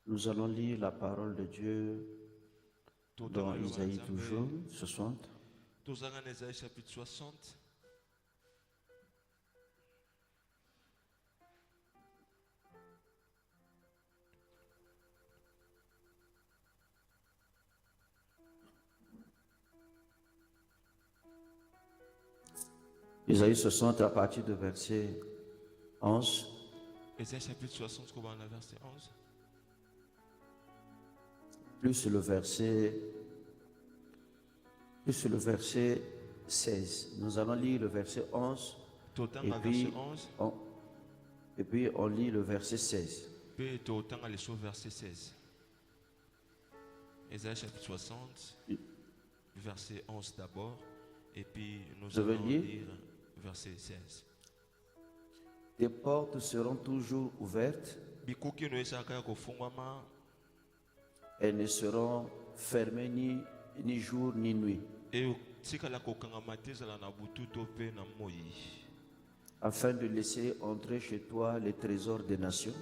Nous allons lire la parole de Dieu dans Isaïe toujours, 60. Tozanga na Isaïe chapitre 60. Isaïe 60 à partir du verset 11. Isaïe chapitre 60, comment on a verset 11. Plus le verset 16. Nous allons lire le verset 11 et puis on lit le verset 16. Puis totanga le verset 16. Isaïe chapitre 60, verset 11 d'abord, et puis nous allons lire verset 16. Tes portes seront toujours ouvertes. Elles ne seront fermées ni jour ni nuit, afin de laisser entrer chez toi les trésors des nations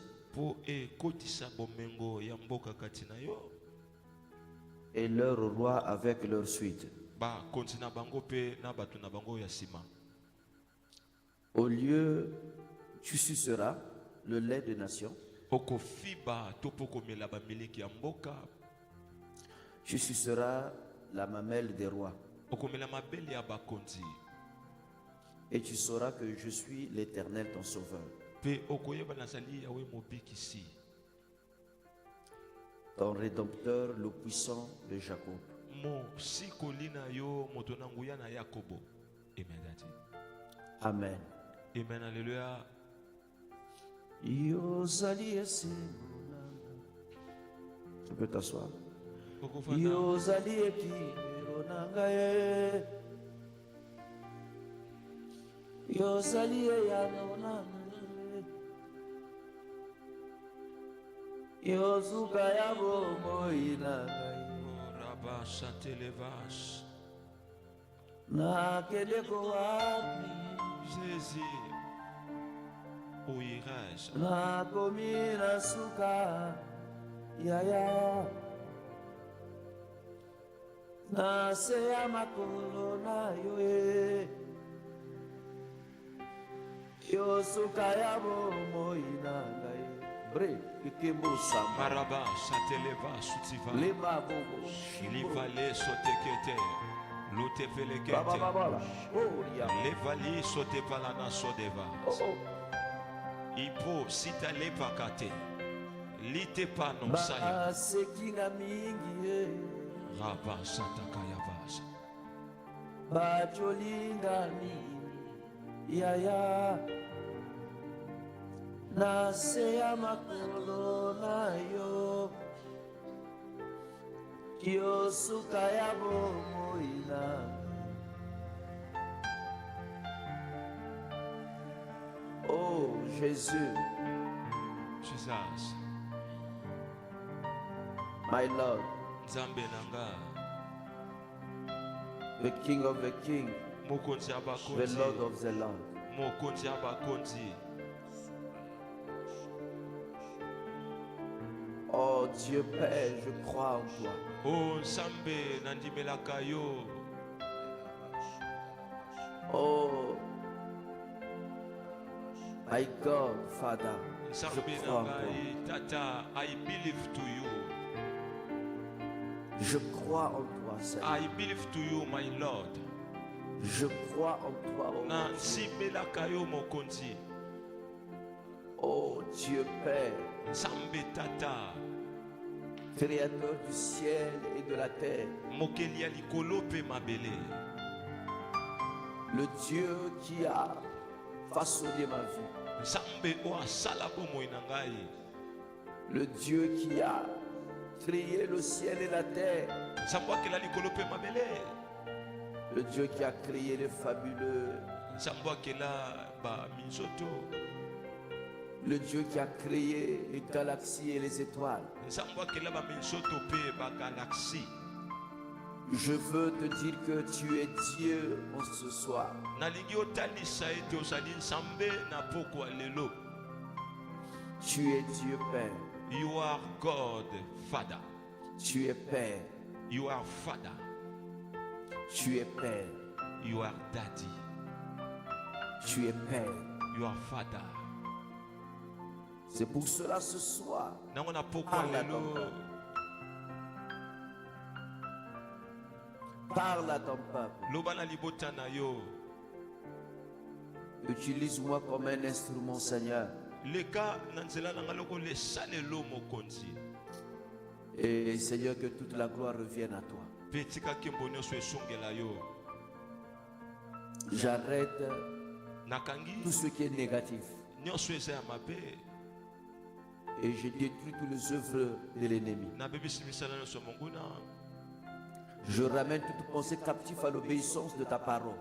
et leurs rois avec leur suite. Au lieu, tu suceras le lait des nations. Tu suceras la mamelle des rois. Et tu sauras que je suis l'Éternel ton sauveur. Ton rédempteur, le puissant de Jacob. Amen. Amen, alléluia. Tu peux t'asseoir. Yozali ekiro nangaye, yozali eyano nangaye, yozuka ya bomoi nangaye, Rabasha televas, nakende ko wapi, Jésus, où irais-je? nakomi na suka yaya. Na se amakolo na yoe, yosuka ya bomoi nangaye. Bre, kikembo samba. Maraba, sateleva, sutiva. Lema bobo. Livale sotekete. Lute velekete. Babababala. Levali sote palana sodeva. Ipo sita lepakate. Lite panon saya. Ba sekinga mingi. Rabba satakayavasa. Bajolinga mingi. Yaya. Na se amakolo na yo, yosuka ya bomoi na. Oh Jésus, Jesus, my Lord, Nzambe nanga, the King of the King, Mokonzi the abakonzi, Lord of the Lord. Mokonzi abakonzi. Oh Dieu Père, je crois en toi. Oh Nzambe nandimelaka yo. Oh my God, Father, je Nzambe crois en toi. nangai, Tata, I believe to you. Je crois en toi, Seigneur. I believe to you, my Lord. Je crois en toi, oh Na Dieu. nsimelaka yo mokonzi. Oh Dieu Père, Nzambe Tata, Créateur du ciel et de la terre, mokeli ya likolo pe mabele. le Dieu qui a façonné ma vie, Nzambe o asala bomoi na ngai. le Dieu qui a créé le ciel et la terre, Nzambe akela likolo pe mabele. le Dieu qui a créé les fabuleux, Nzambe akela ba minzoto. le Dieu qui a créé les galaxies et les étoiles. Nzambe akela ba minzoto pe ba galaxie. Je veux te dire que tu es Dieu en ce soir. Nalingi otalisa ete ozali Nzambe na pokwa lelo. Tu es Dieu Père. You are God, Father. Tu es Père. You are Father. Tu es Père. You are Daddy. Tu es Père. You are Father. C'est pour cela ce soir, Parle parle à ton peuple. Parle à ton peuple. Utilise-moi comme un instrument, Seigneur. Et Seigneur, que toute la gloire revienne à toi. J'arrête tout ce qui est négatif. Et je détruis toutes les œuvres de l'ennemi. Je ramène toute pensée captive à l'obéissance de ta parole.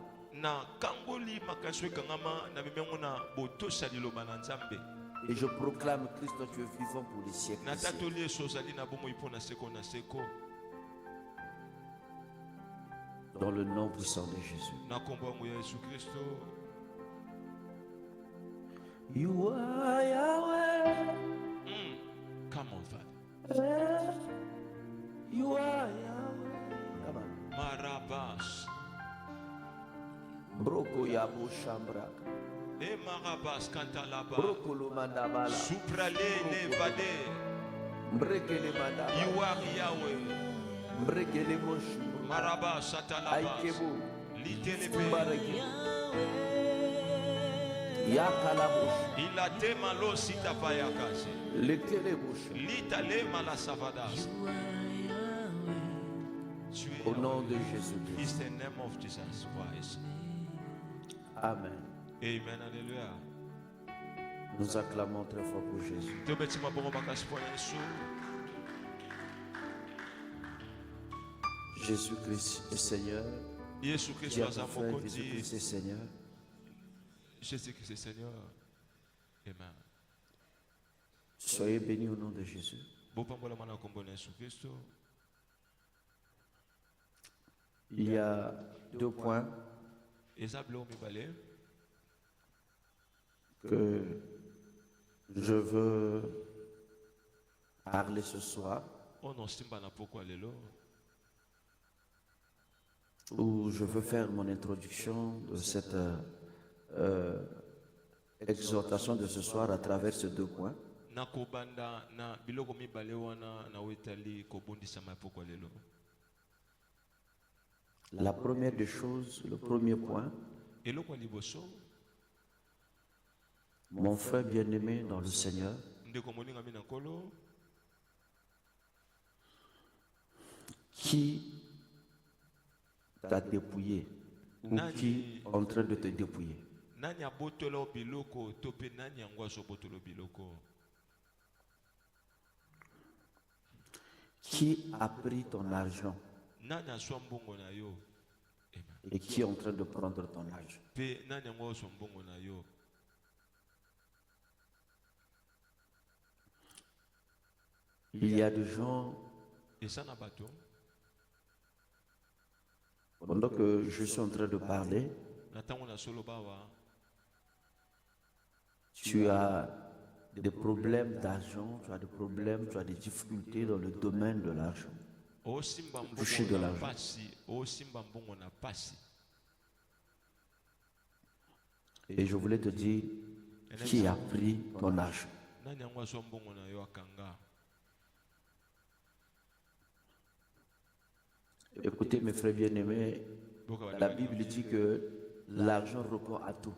Et je proclame Christ, tu es vivant pour les siècles. Dans le nom puissant de Jésus. You are Yahweh. Come on, Father. You are Yahweh. Come on. Marabas. Broko yabo shambrak. E marabas kantalaba. Broko lo mandabala. Supralele vade. Brekele mandabala. You are Yahweh. Brekele moshu. Marabas satalabas. Aikebo. Litelebe. Yakalabush. Il a temalo sita payakase. Lekelebush. Litale malasavadas. Au nom de Jésus-Christ. It's the name of Jesus Christ. Amen. Amen. Alléluia. Nous acclamons très fort pour Jésus. Jésus-Christ est Seigneur. Jésus-Christ est Seigneur. Jésus-Christ est Seigneur. Amen. Soyez bénis au nom de Jésus. Il y a 2 points que je veux parler ce soir, où je veux faire mon introduction de cette exhortation de ce soir à travers ces 2 points. La première des choses, le premier point, mon frère bien-aimé dans le Seigneur, qui t'a dépouillé ou qui est en train de te dépouiller. Qui a pris ton argent et qui est en train de prendre ton argent. Il y a des gens, pendant que je suis en train de parler, tu as des problèmes d'argent, tu as des problèmes, tu as des difficultés dans le domaine de l'argent. Toucher de l'argent. Et je voulais te dire qui a pris ton argent. Écoutez mes frères bien-aimés, la Bible dit que l'argent répond à tout.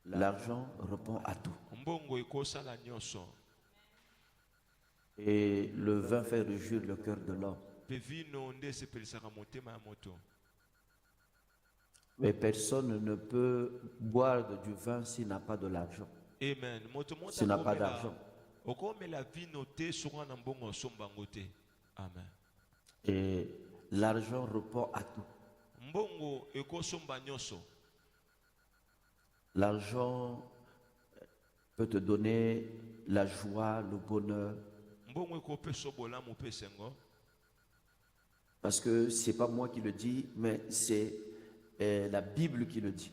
L'argent répond à tout. Et le vin fait réjouir le cœur de l'homme. Mais personne ne peut boire du vin s'il n'a pas de l'argent. S'il n'a pas d'argent. Et l'argent répond à tout. L'argent peut te donner la joie, le bonheur. Parce que ce n'est pas moi qui le dis, mais c'est la Bible qui le dit.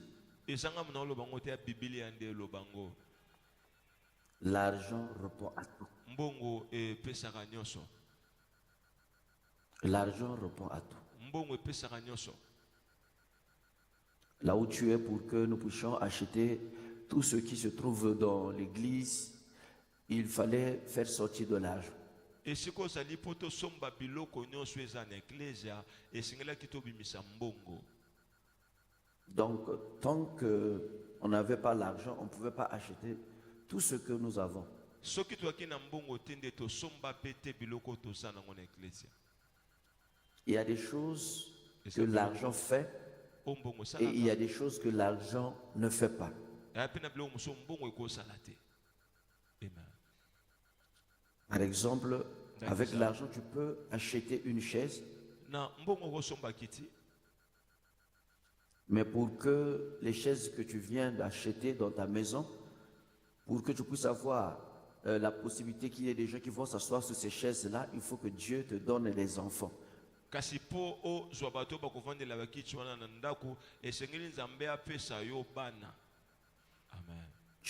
L'argent répond à tout. Mbongo epesaka nyonso. L'argent répond à tout. Mbongo epesaka nyonso. Là où tu es, pour que nous puissions acheter tout ce qui se trouve dans l'église, il fallait faire sortir de l'argent. Et si vous avez poto somba biloko nyonso eza na ecclesia esingelaki tobimisa mbongo. Donc, tant qu'on n'avait pas l'argent, on ne pouvait pas acheter tout ce que nous avons. Soki toaki na mbongo tende to somba pete biloko toza na ngona ecclesia. Il y a des choses que l'argent fait et il y a des choses que l'argent ne fait pas. Par exemple, avec l'argent, tu peux acheter une chaise. Mais pour que les chaises que tu viens d'acheter dans ta maison, pour que tu puisses avoir la possibilité qu'il y ait des gens qui vont s'asseoir sur ces chaises-là, il faut que Dieu te donne les enfants. Tu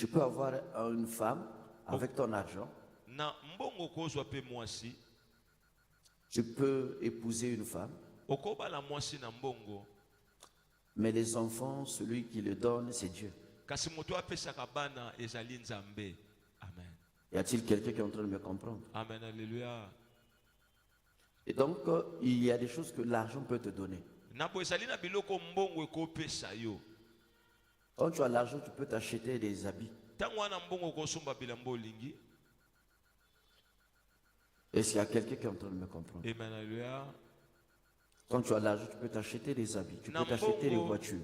peux avoir une femme avec ton argent. Tu peux épouser une femme. Mais les enfants, celui qui le donne, c'est Dieu. Y a-t-il quelqu'un qui est en train de me comprendre? Amen, alléluia. Et donc, il y a des choses que l'argent peut te donner. Quand tu as l'argent, tu peux t'acheter des habits. Est-ce qu'il y a quelqu'un qui est en train de me comprendre? Amen, alléluia. Quand tu as l'argent, tu peux t'acheter des habits, tu peux t'acheter des voitures.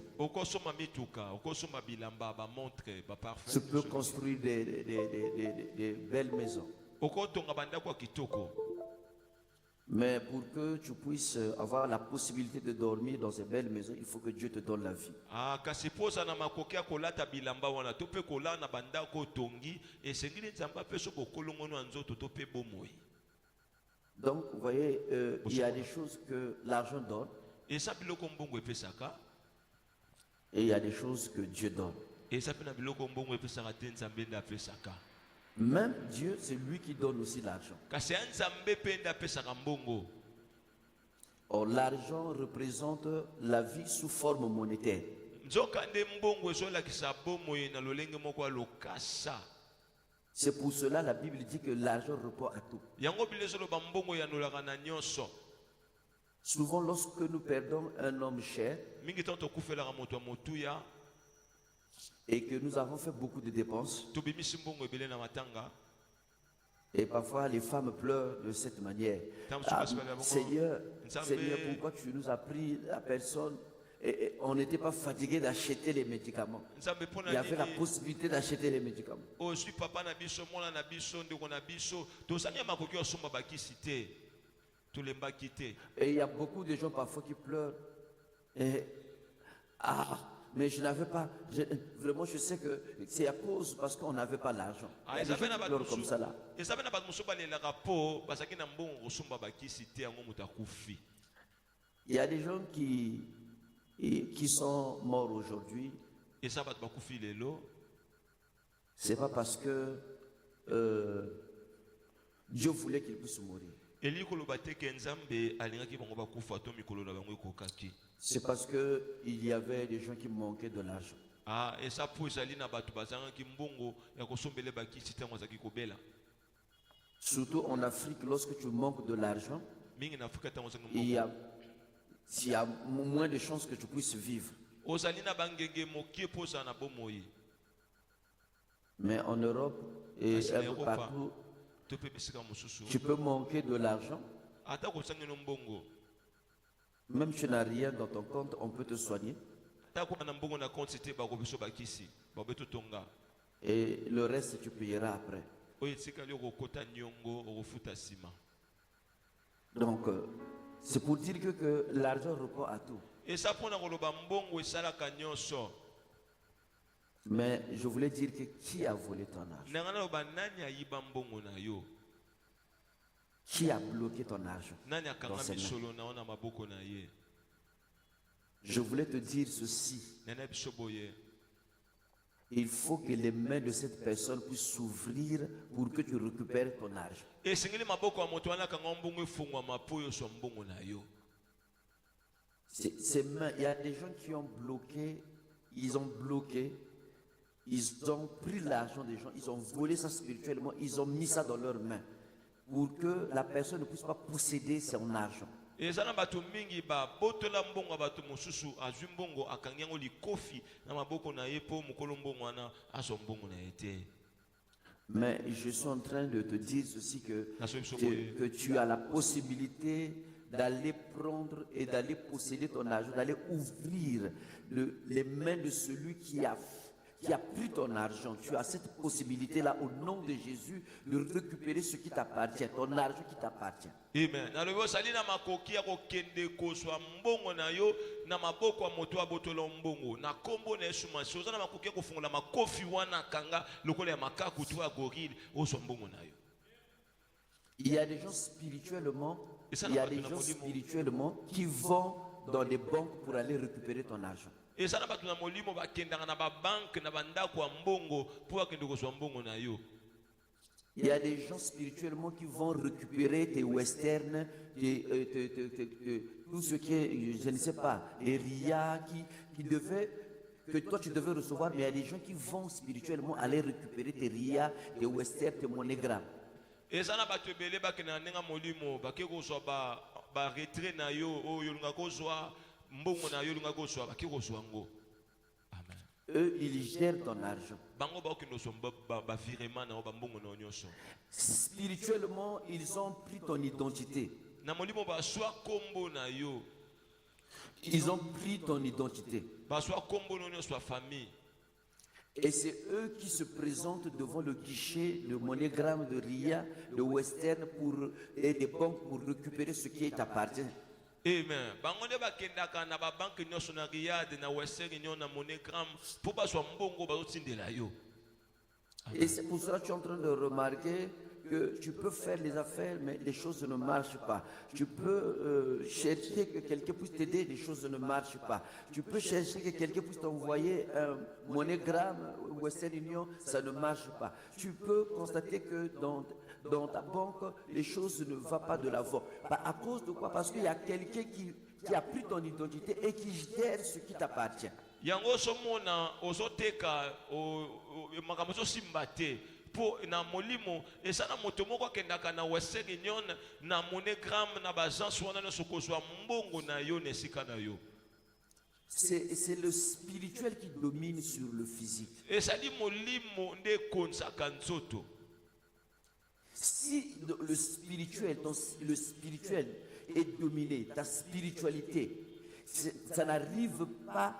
Tu peux construire des belles maisons. Mais pour que tu puisses avoir la possibilité de dormir dans ces belles maisons, il faut que Dieu te donne la vie. Donc, vous voyez, il y a des choses que l'argent donne. Et il y a des choses que Dieu donne. Même Dieu, c'est lui qui donne aussi l'argent. Or, l'argent représente la vie sous forme monétaire. C'est pour cela la Bible dit que l'argent répond à tout. Souvent, lorsque nous perdons un homme cher et que nous avons fait beaucoup de dépenses, et parfois les femmes pleurent de cette manière. Ah, Seigneur, pourquoi tu nous as pris la personne et on n'était pas fatigué d'acheter les médicaments? Il y avait la possibilité d'acheter les médicaments. Et il y a beaucoup de gens parfois qui pleurent. Mais je n'avais pas. Vraiment, je sais que c'est à cause parce qu'on n'avait pas l'argent. Il y a des gens qui pleurent comme ça là. Il y a des gens qui sont morts aujourd'hui. C'est pas parce que Dieu voulait qu'ils puissent mourir. C'est parce qu'il y avait des gens qui manquaient de l'argent. Surtout en Afrique, lorsque tu manques de l'argent, il y a moins de chances que tu puisses vivre. Mais en Europe et un peu partout, tu peux manquer de l'argent. Même si tu n'as rien dans ton compte, on peut te soigner. Et le reste, tu payeras après. Donc, c'est pour dire que l'argent répond à tout. Mais je voulais dire que qui a volé ton argent? Qui a bloqué ton argent dans ses mains? Je voulais te dire ceci. il faut que les mains de cette personne puissent s'ouvrir pour que tu récupères ton argent. Ces mains, il y a des gens qui ont bloqué, ils ont pris l'argent des gens, ils ont volé ça spirituellement, ils ont mis ça dans leurs mains pour que la personne ne puisse pas posséder son argent. Mais je suis en train de te dire ceci que tu as la possibilité d'aller prendre et d'aller posséder ton argent, d'aller ouvrir les mains de celui qui a pris ton argent. Tu as cette possibilité-là au nom de Jésus de récupérer ce qui t'appartient, ton argent qui t'appartient. Amen. Il y a des gens spirituellement qui vont dans les banques pour aller récupérer ton argent. Il y a des gens spirituellement qui vont récupérer tes westerns, tout ce qui est, je ne sais pas, les RIA que toi tu devais recevoir, mais il y a des gens qui vont spirituellement aller récupérer tes RIA, tes westerns, tes MoneyGram. Eux, ils gèrent ton argent. Spirituellement, ils ont pris ton identité. Ils ont pris ton identité. Et c'est eux qui se présentent devant le guichet de MoneyGram, de RIA, de Western et des banques pour récupérer ce qui t'appartient. Amen. Et c'est pour cela que tu es en train de remarquer que tu peux faire les affaires, mais les choses ne marchent pas. Tu peux chercher que quelqu'un puisse t'aider, les choses ne marchent pas. Tu peux chercher que quelqu'un puisse t'envoyer un MoneyGram, Western Union, ça ne marche pas. Tu peux constater que dans ta banque, les choses ne vont pas de l'avant. À cause de quoi? Parce qu'il y a quelqu'un qui a pris ton identité et qui gère ce qui t'appartient. Po na molimo esana moto moko akendaka na Western Union na MoneyGram na bazansi wana nyonso kozwa mbongo na yo na esika na yo. C'est le spirituel qui domine sur le physique. Esali molimo nde konsaka nzoto. Si le spirituel est dominé, ta spiritualité, ça n'arrive pas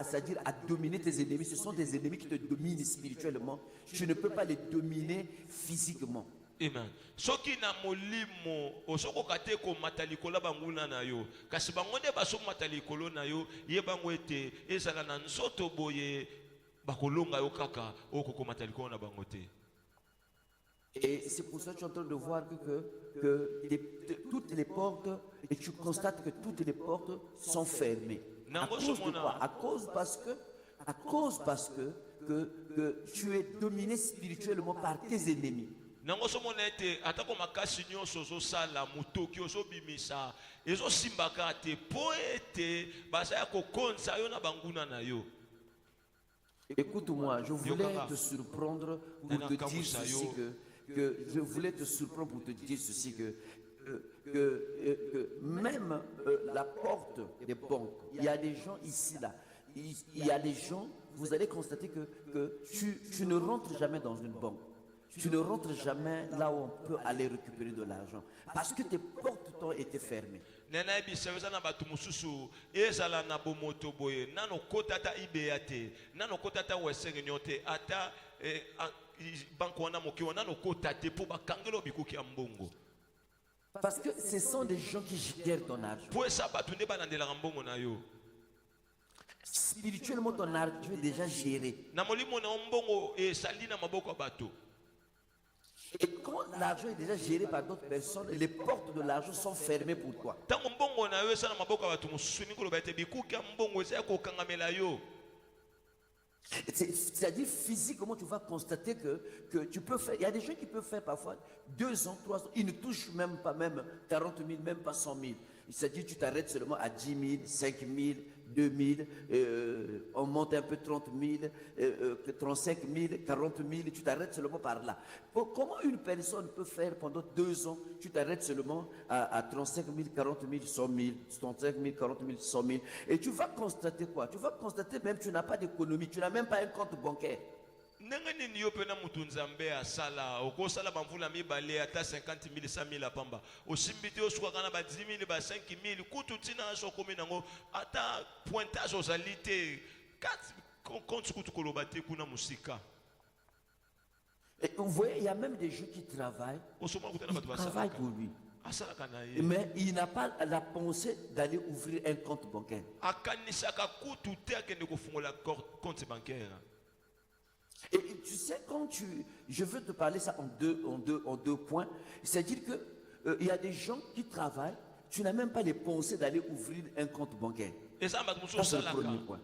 c'est-à-dire à dominer tes ennemis. Ce sont des ennemis qui te dominent spirituellement. Tu ne peux pas les dominer physiquement. Amen. Soki na molimo osoko kate ko matalikolo banguna na yo kasi bangonde baso matalikolo na yo ye bango ete ezala na nzoto boye bakolonga yo kaka okoko matalikolo na bangote. Et c'est pour ça que tu es en train de voir que toutes les portes, et tu constates que toutes les portes sont fermées. À cause de quoi? À cause parce que tu es dominé spirituellement par tes ennemis. Écoute-moi, je voulais te surprendre pour te dire ceci que même la porte des banques, il y a des gens ici là, il y a des gens, vous allez constater que tu ne rentres jamais dans une banque. Tu ne rentres jamais là où on peut aller récupérer de l'argent parce que tes portes ont été fermées. Parce que ce sont des gens qui gèrent ton argent. Spirituellement, ton argent est déjà géré. Et quand l'argent est déjà géré par d'autres personnes, les portes de l'argent sont fermées pour toi. C'est-à-dire physiquement, tu vas constater que tu peux faire. Il y a des gens qui peuvent faire parfois 2 ans, 3 ans. Ils ne touchent même pas 40 000, même pas 100 000. C'est-à-dire tu t'arrêtes seulement à 10 000, 5 000, 2 000. On monte un peu 30 000, 35 000, 40 000. Tu t'arrêtes seulement par là. Comment une personne peut faire pendant 2 ans, tu t'arrêtes seulement à 35 000, 40 000, 100 000, 35 000, 40 000, 100 000. Et tu vas constater quoi? Tu vas constater même que tu n'as pas d'économie, tu n'as même pas un compte bancaire. Ndenge nini yo pena mutu nzambe asala okosala bamvula mibale ata 50 000 100 000 apamba osimbi te osukaka na ba 10 000 ba 5 000 kutu tina so komi nango ata pointage ozali te compte kutu koloba te kuna musika. Et vous voyez, il y a même des gens qui travaillent, travaillent pour lui. Mais il n'a pas la pensée d'aller ouvrir un compte bancaire. Et tu sais, je veux te parler ça en deux points. C'est-à-dire que il y a des gens qui travaillent, tu n'as même pas les pensées d'aller ouvrir un compte bancaire. Ça, c'est le premier point.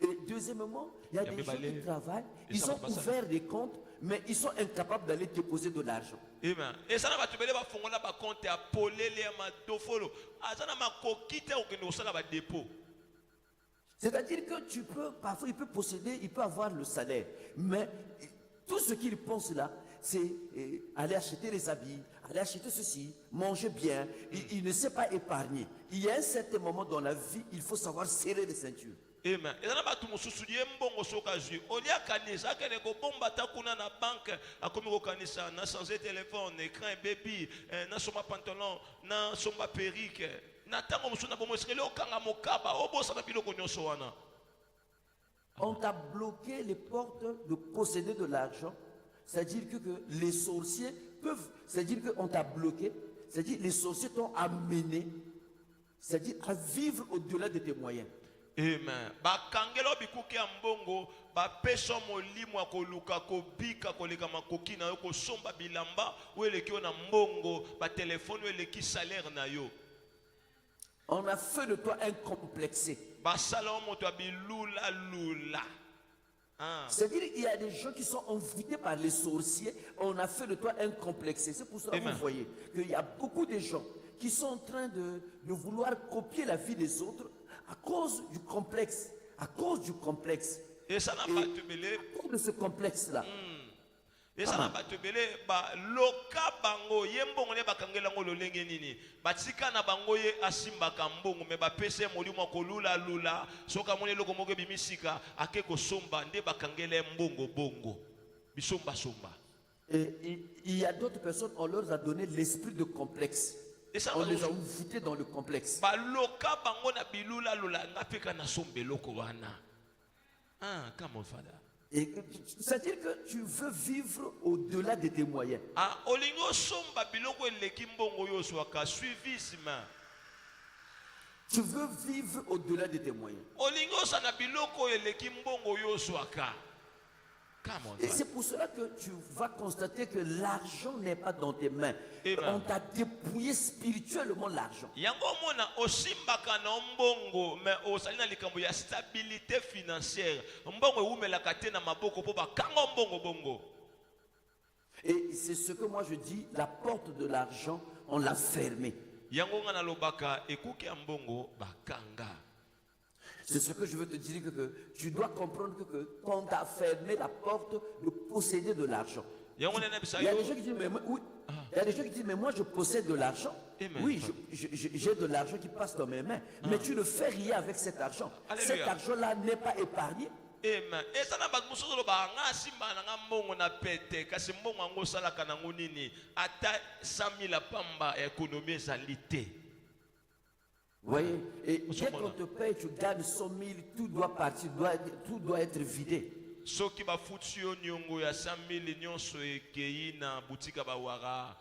Et deuxièmement, il y a des gens qui travaillent, ils ont ouvert des comptes, mais ils sont incapables d'aller déposer de l'argent. C'est-à-dire que parfois il peut posséder, il peut avoir le salaire, mais tout ce qu'il pense là, c'est aller acheter les habits, aller acheter ceci, manger bien. Il ne sait pas épargner. Il y a un certain moment dans la vie, il faut savoir serrer les ceintures. Amen. Et là, tu me souviens, bon, sokazu. Olia kanisa, kene ko bomba takuna na banque, a comme ko kanisa, na changer téléphone, écran, baby, na soma pantalon, na soma perruque, na tango musuna bomo skele okanga mokaba, obosa na biloko nyonso wana. On t'a bloqué les portes de posséder de l'argent, c'est-à-dire que les sorciers peuvent, c'est-à-dire qu'on t'a bloqué, c'est-à-dire les sorciers t'ont amené, c'est-à-dire à vivre au-delà de tes moyens. Amen. Bakangelo bikuki ambongo ba peso molimo akoluka kobika koleka makoki na yo ko somba bilamba ou eleki na mbongo ba téléphone ou eleki salaire na yo. On a fait de toi un complexé. Ba salon moto bilula lula. C'est-à-dire qu'il y a des gens qui sont envoûtés par les sorciers. On a fait de toi un complexé. C'est pour ça que vous voyez qu'il y a beaucoup de gens qui sont en train de vouloir copier la vie des autres à cause du complexe. À cause du complexe. Et ça n'a pas te mêlé. À cause de ce complexe-là. Et ça n'a pas te mêlé. Loka bango yembongo ne bakangela ngolo lenge nini. Batika na bango ye asimba kambongo me ba pese molimo kolula lula. Soka mone loko moge bimisika akeko somba nde bakangela mbongo bongo. Bisomba somba. Et il y a d'autres personnes, on leur a donné l'esprit de complexe. On les a envoûtés dans le complexe. C'est-à-dire que tu veux vivre au-delà de tes moyens. Tu veux vivre au-delà de tes moyens. Et c'est pour cela que tu vas constater que l'argent n'est pas dans tes mains. On t'a dépouillé spirituellement l'argent. Et c'est ce que moi je dis, la porte de l'argent, on l'a fermée. C'est ce que je veux te dire, que tu dois comprendre que quand on t'a fermé la porte de posséder de l'argent. Il y a des gens qui disent, mais moi, oui. Il y a des gens qui disent, mais moi je possède de l'argent. Oui, j'ai de l'argent qui passe dans mes mains. Mais tu ne fais rien avec cet argent. Cet argent-là n'est pas épargné. Amen. Et ça n'a pas de sens de banga simba na mbongo na pete kasi mbongo ngo sala kana ngonini ata 100 000 pamba économie salité. Vous voyez, et dès qu'on te paye, tu gagnes 100 000, tout doit partir, tout doit être vidé. Ce qui va foutre sur nyongo ya 100 000 nyonso ekei na boutique ba wara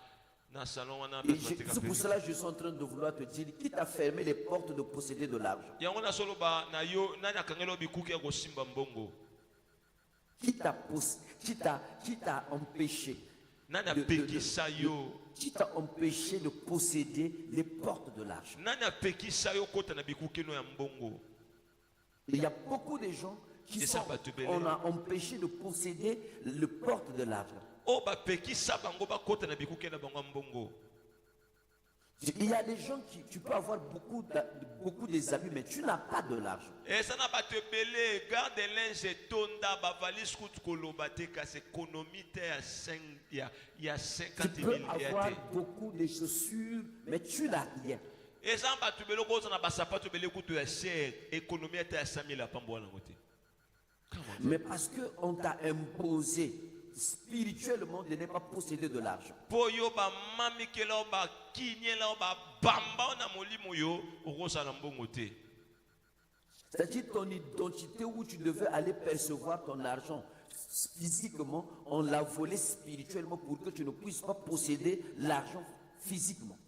na salon wana. C'est pour cela que je suis en train de vouloir te dire, qui t'a fermé les portes de posséder de l'argent? Yango na solo ba na yo na nyakangelo bikuki ya ko simba mbongo. Qui t'a empêché Qui t'a empêché de posséder les portes de l'argent? Il y a beaucoup de gens qui on a empêché de posséder les portes de l'argent. Il y a des gens qui, tu peux avoir beaucoup des habits, mais tu n'as pas de l'argent. Tu peux avoir beaucoup de chaussures, mais tu n'as rien. Mais parce qu'on t'a imposé spirituellement de ne pas posséder de l'argent. C'est-à-dire ton identité où tu devais aller percevoir ton argent physiquement, on l'a volé spirituellement pour que tu ne puisses pas posséder l'argent physiquement.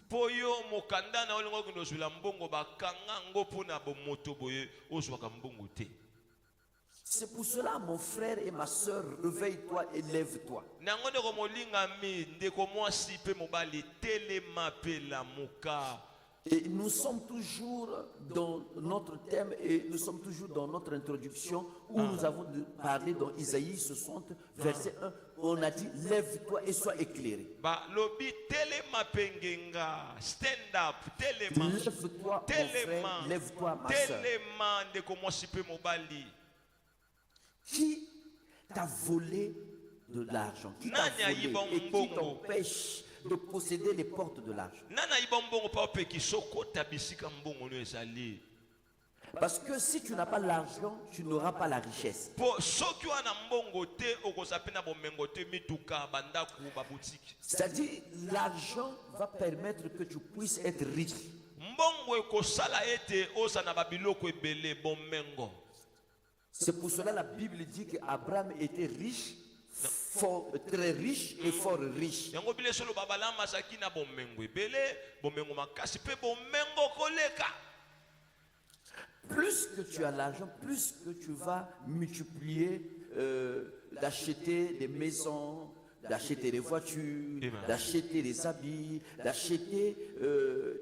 C'est pour cela, mon frère et ma soeur, réveille-toi et lève-toi. Et nous sommes toujours dans notre thème et nous sommes toujours dans notre introduction où nous avons parlé dans Isaïe 60, verset 1. On a dit, lève-toi et sois éclairé. Lève-toi, mon frère, lève-toi, ma soeur. Qui t'a volé de l'argent? Qui t'a volé et qui t'empêche de posséder les portes de l'argent? Parce que si tu n'as pas l'argent, tu n'auras pas la richesse. C'est-à-dire, l'argent va permettre que tu puisses être riche. C'est pour cela que la Bible dit qu'Abraham était riche, très riche et fort riche. Plus que tu as l'argent, plus que tu vas multiplier d'acheter des maisons, d'acheter des voitures, d'acheter des habits, d'acheter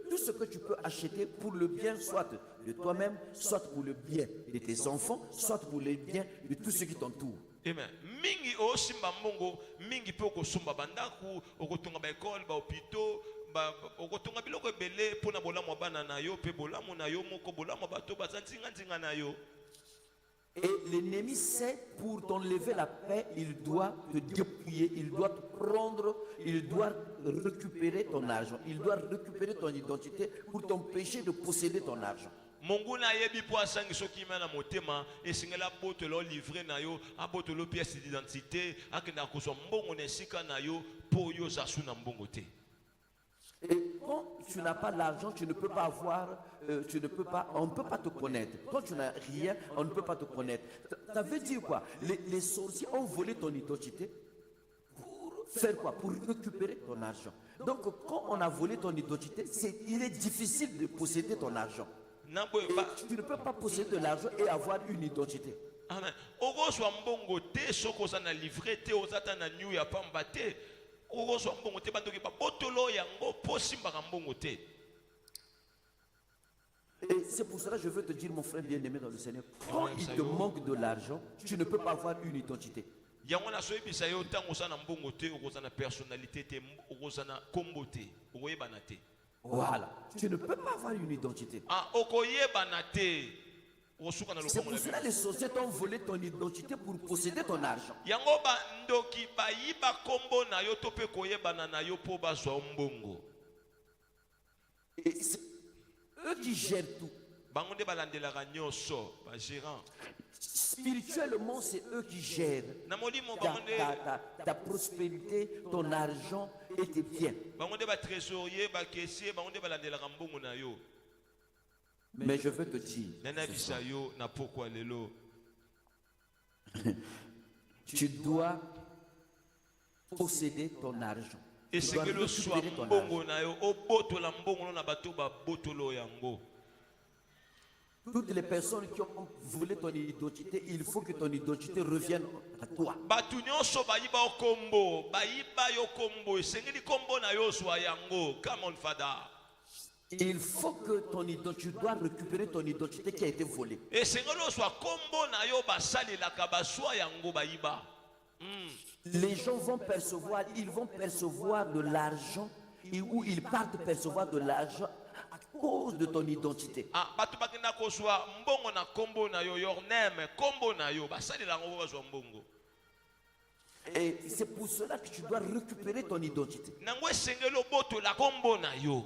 tout ce que tu peux acheter pour le bien, soit de toi-même, soit pour le bien de tes enfants, soit pour le bien de tous ceux qui t'entourent. Amen. Mingi o simba mbongo, mingi pe okosumba bandaku, okotunga ba école, ba hôpitaux, okotunga biloko ebele pona bolamu bana na yo, pe bolamu na yo moko bolamu bato bazanzinga nzinga na yo. Et l'ennemi sait, pour t'enlever la paix, il doit te dépouiller, il doit te prendre, il doit récupérer ton argent, il doit récupérer ton identité pour t'empêcher de posséder ton argent. Monguna yebi po asangi soki mana motema esingela botolo livrer na yo abotolo pièce d'identité akenda kozwa mbongo na sika na yo po yo zasu na mbongo te. Et quand tu n'as pas l'argent, tu ne peux pas avoir, on ne peut pas te connaître. Quand tu n'as rien, on ne peut pas te connaître. Ça veut dire quoi? Les sorciers ont volé ton identité pour faire quoi? Pour récupérer ton argent. Donc quand on a volé ton identité, il est difficile de posséder ton argent. Et tu ne peux pas posséder de l'argent et avoir une identité. Amen. Ogoswa mbongo te sokoza na livrer te ozata na new ya pamba te. Ogoswa mbongo te bandoki ba botolo yango posimba mbongo te. Et c'est pour cela que je veux te dire, mon frère bien-aimé dans le Seigneur, quand il te manque de l'argent, tu ne peux pas avoir une identité. Yango na soyebisa yo tango sana mbongo te okoza na personnalité te okoza na kombo te okoyebana te. Voilà, tu ne peux pas avoir une identité. C'est pour cela que les sorciers t'ont volé ton identité pour posséder ton argent. Et c'est eux qui gèrent tout. Spirituellement, c'est eux qui gèrent ta prospérité, ton argent et tes biens. Mais je veux te dire, tu dois posséder ton argent. Tu dois récupérer ton argent. Toutes les personnes qui ont volé ton identité, il faut que ton identité revienne à toi. Batu nyonso bayiba okombo, bayiba yokombo, esengeli kombo na yo zwa yango. Come on, Father. Il faut que tu dois récupérer ton identité qui a été volée. Esengeli zwa kombo na yo basali la kabaswa yango bayiba. Les gens vont percevoir de l'argent ou ils partent percevoir de l'argent à cause de ton identité. Batu bakina kozwa mbongo na kombo na yo, your name, kombo na yo, basali la ngo bazwa mbongo. Et c'est pour cela que tu dois récupérer ton identité. Nango esengeli oboto la kombo na yo.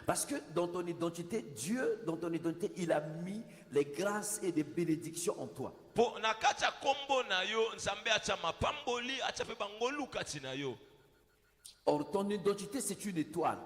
Parce que dans ton identité, Dieu, dans ton identité, il a mis les grâces et les bénédictions en toi. Or, ton identité, c'est une étoile.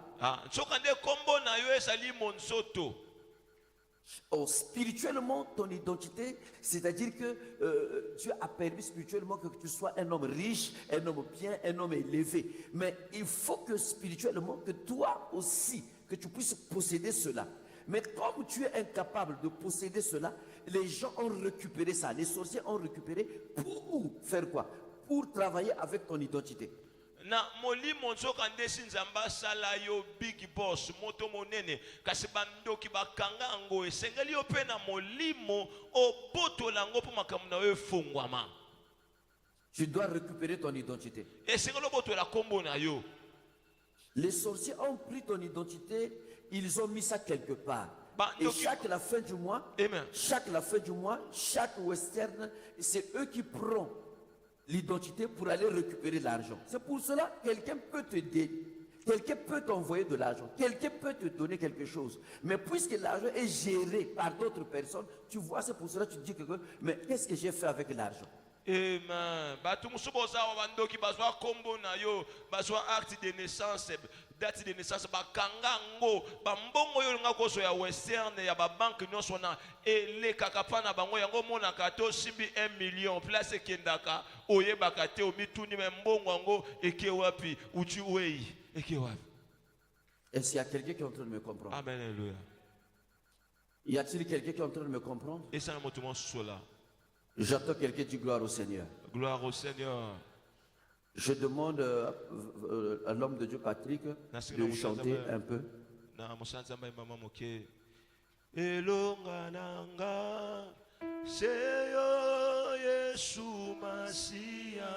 Or, spirituellement, ton identité, c'est-à-dire que Dieu a permis spirituellement que tu sois un homme riche, un homme bien, un homme élevé. Mais il faut que spirituellement, que toi aussi, que tu puisses posséder cela. Mais comme tu es incapable de posséder cela, les gens ont récupéré ça. Les sorciers ont récupéré pour faire quoi? Pour travailler avec ton identité. Na molimo nzoka ndesi nzamba sala yo big boss moto monene kasi bandoki bakanga ngo esengeli yo pe na molimo oboto lango po makambo na yo fungwama. Tu dois récupérer ton identité. Esengeli oboto la kombo na yo. Les sorciers ont pris ton identité, ils ont mis ça quelque part. Et chaque la fin du mois, chaque western, c'est eux qui prennent l'identité pour aller récupérer l'argent. C'est pour cela que quelqu'un peut t'aider, quelqu'un peut t'envoyer de l'argent, quelqu'un peut te donner quelque chose. Mais puisque l'argent est géré par d'autres personnes, tu vois, c'est pour cela que tu te dis que, mais qu'est-ce que j'ai fait avec l'argent? Amen. Batu musuboza wabandoki bazwa kombo na yo, bazwa acte de naissance, date de naissance bakanga ngo, bambongo yo nga koso ya western ya ba banque nyonso na ele kakapa na bango yango mona kato simbi 1 million place kendaka oyebaka te omituni mbongo ngo eke wapi uchi wei eke wapi. Est-ce qu'il y a quelqu'un qui est en train de me comprendre? Amen, alléluia. Y a-t-il quelqu'un qui est en train de me comprendre? Et ça motumo sola. J'attends quelqu'un qui dit gloire au Seigneur. Gloire au Seigneur. Je demande à l'homme de Dieu Patrick de chanter un peu. Elonga nanga seyo Yesu Masia.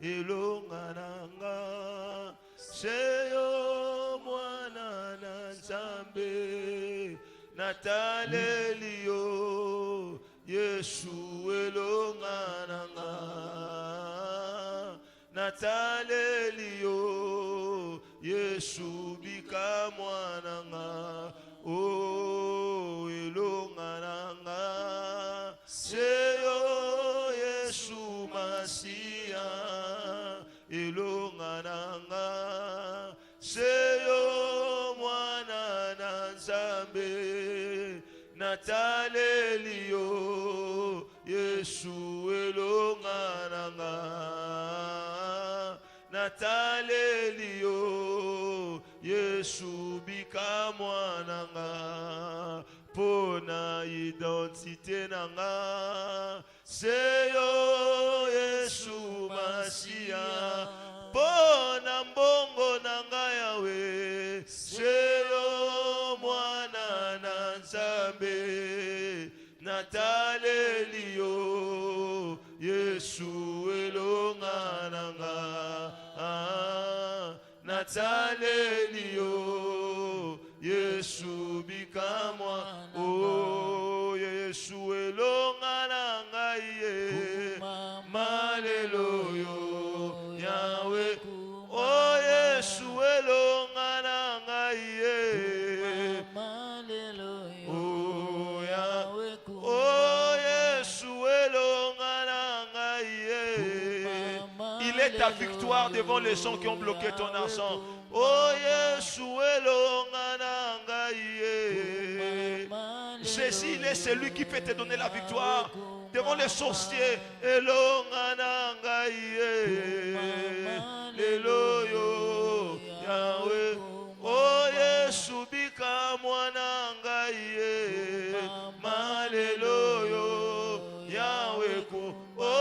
Elonga nanga seyo mwana na Nzambe natalelio Yesu elonga nanga natalelio Yesu bika mwananga o elonga nanga seyo Yesu Masia elonga nanga seyo mwana na Nzambe natalelio Yesu elonga nanga natalelio Yesu bika mwananga pona identité nanga seyo Yesu Masia pona mbongo nanga yawe seyo mwana na Nzambe natalelio Yesu elonga nanga natalelio Yesu bika mwana oh Yesu elonga nanga ye maleluya Yahweh oh Yesu elonga nanga ye oh Yahweh oh Yesu elonga nanga ye. Il est ta victoire devant les gens qui ont bloqué ton argent. Oh Yesu elonga nanga ye. Jésus, il est celui qui peut te donner la victoire devant les sorciers. Elonga nanga ye. Leloyo Yahweh. Oh Yesu bika mwananga ye. Maleloyo Yahweh. Oh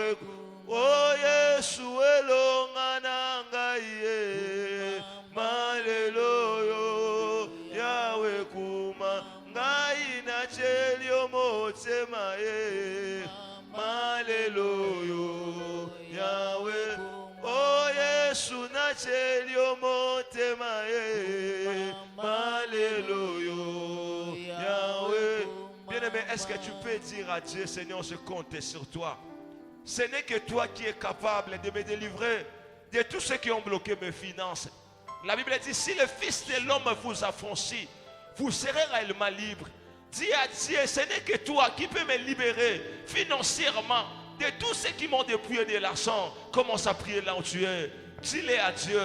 Yahweh, oh Yesu elonga na ngai ye, maleluya, Yahweh kuma ngai na chelio motema ye, maleluya, Yahweh, oh Yesu na chelio motema ye, maleluya, Yahweh. Bien-aimé, est-ce que tu peux dire à Dieu, Seigneur, je compte sur toi. Ce n'est que toi qui es capable de me délivrer de tous ceux qui ont bloqué mes finances. La Bible dit, si le Fils de l'homme vous affranchit, vous serez réellement libre. Dis à Dieu, ce n'est que toi qui peux me libérer financièrement de tous ceux qui m'ont dépouillé de l'argent. Commence à prier là où tu es. Dis-le à Dieu,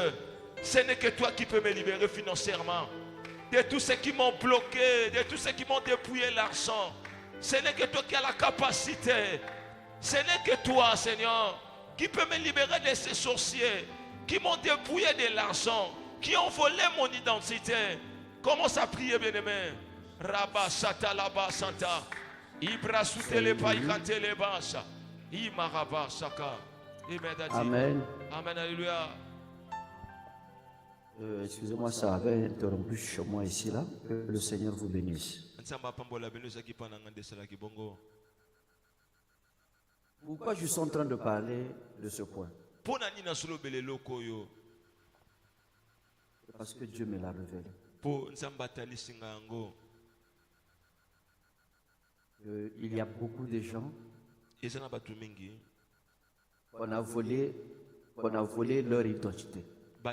ce n'est que toi qui peux me libérer financièrement de tous ceux qui m'ont bloqué, de tous ceux qui m'ont dépouillé l'argent. Ce n'est que toi qui as la capacité. Ce n'est que toi, Seigneur, qui peut me libérer de ces sorciers qui m'ont dépouillé de l'argent, qui ont volé mon identité. Commence à prier, bien-aimé. Rabba Sata Laba Santa. Ibra Soutele Paikante Lebasa. Imaraba Saka. Amen. Amen. Alléluia. Excusez-moi, ça avait interrompu chez moi ici, là. Que le Seigneur vous bénisse. Pourquoi je suis en train de parler de ce point? Parce que Dieu me l'a révélé. Il y a beaucoup de gens qu'on a volé leur identité. On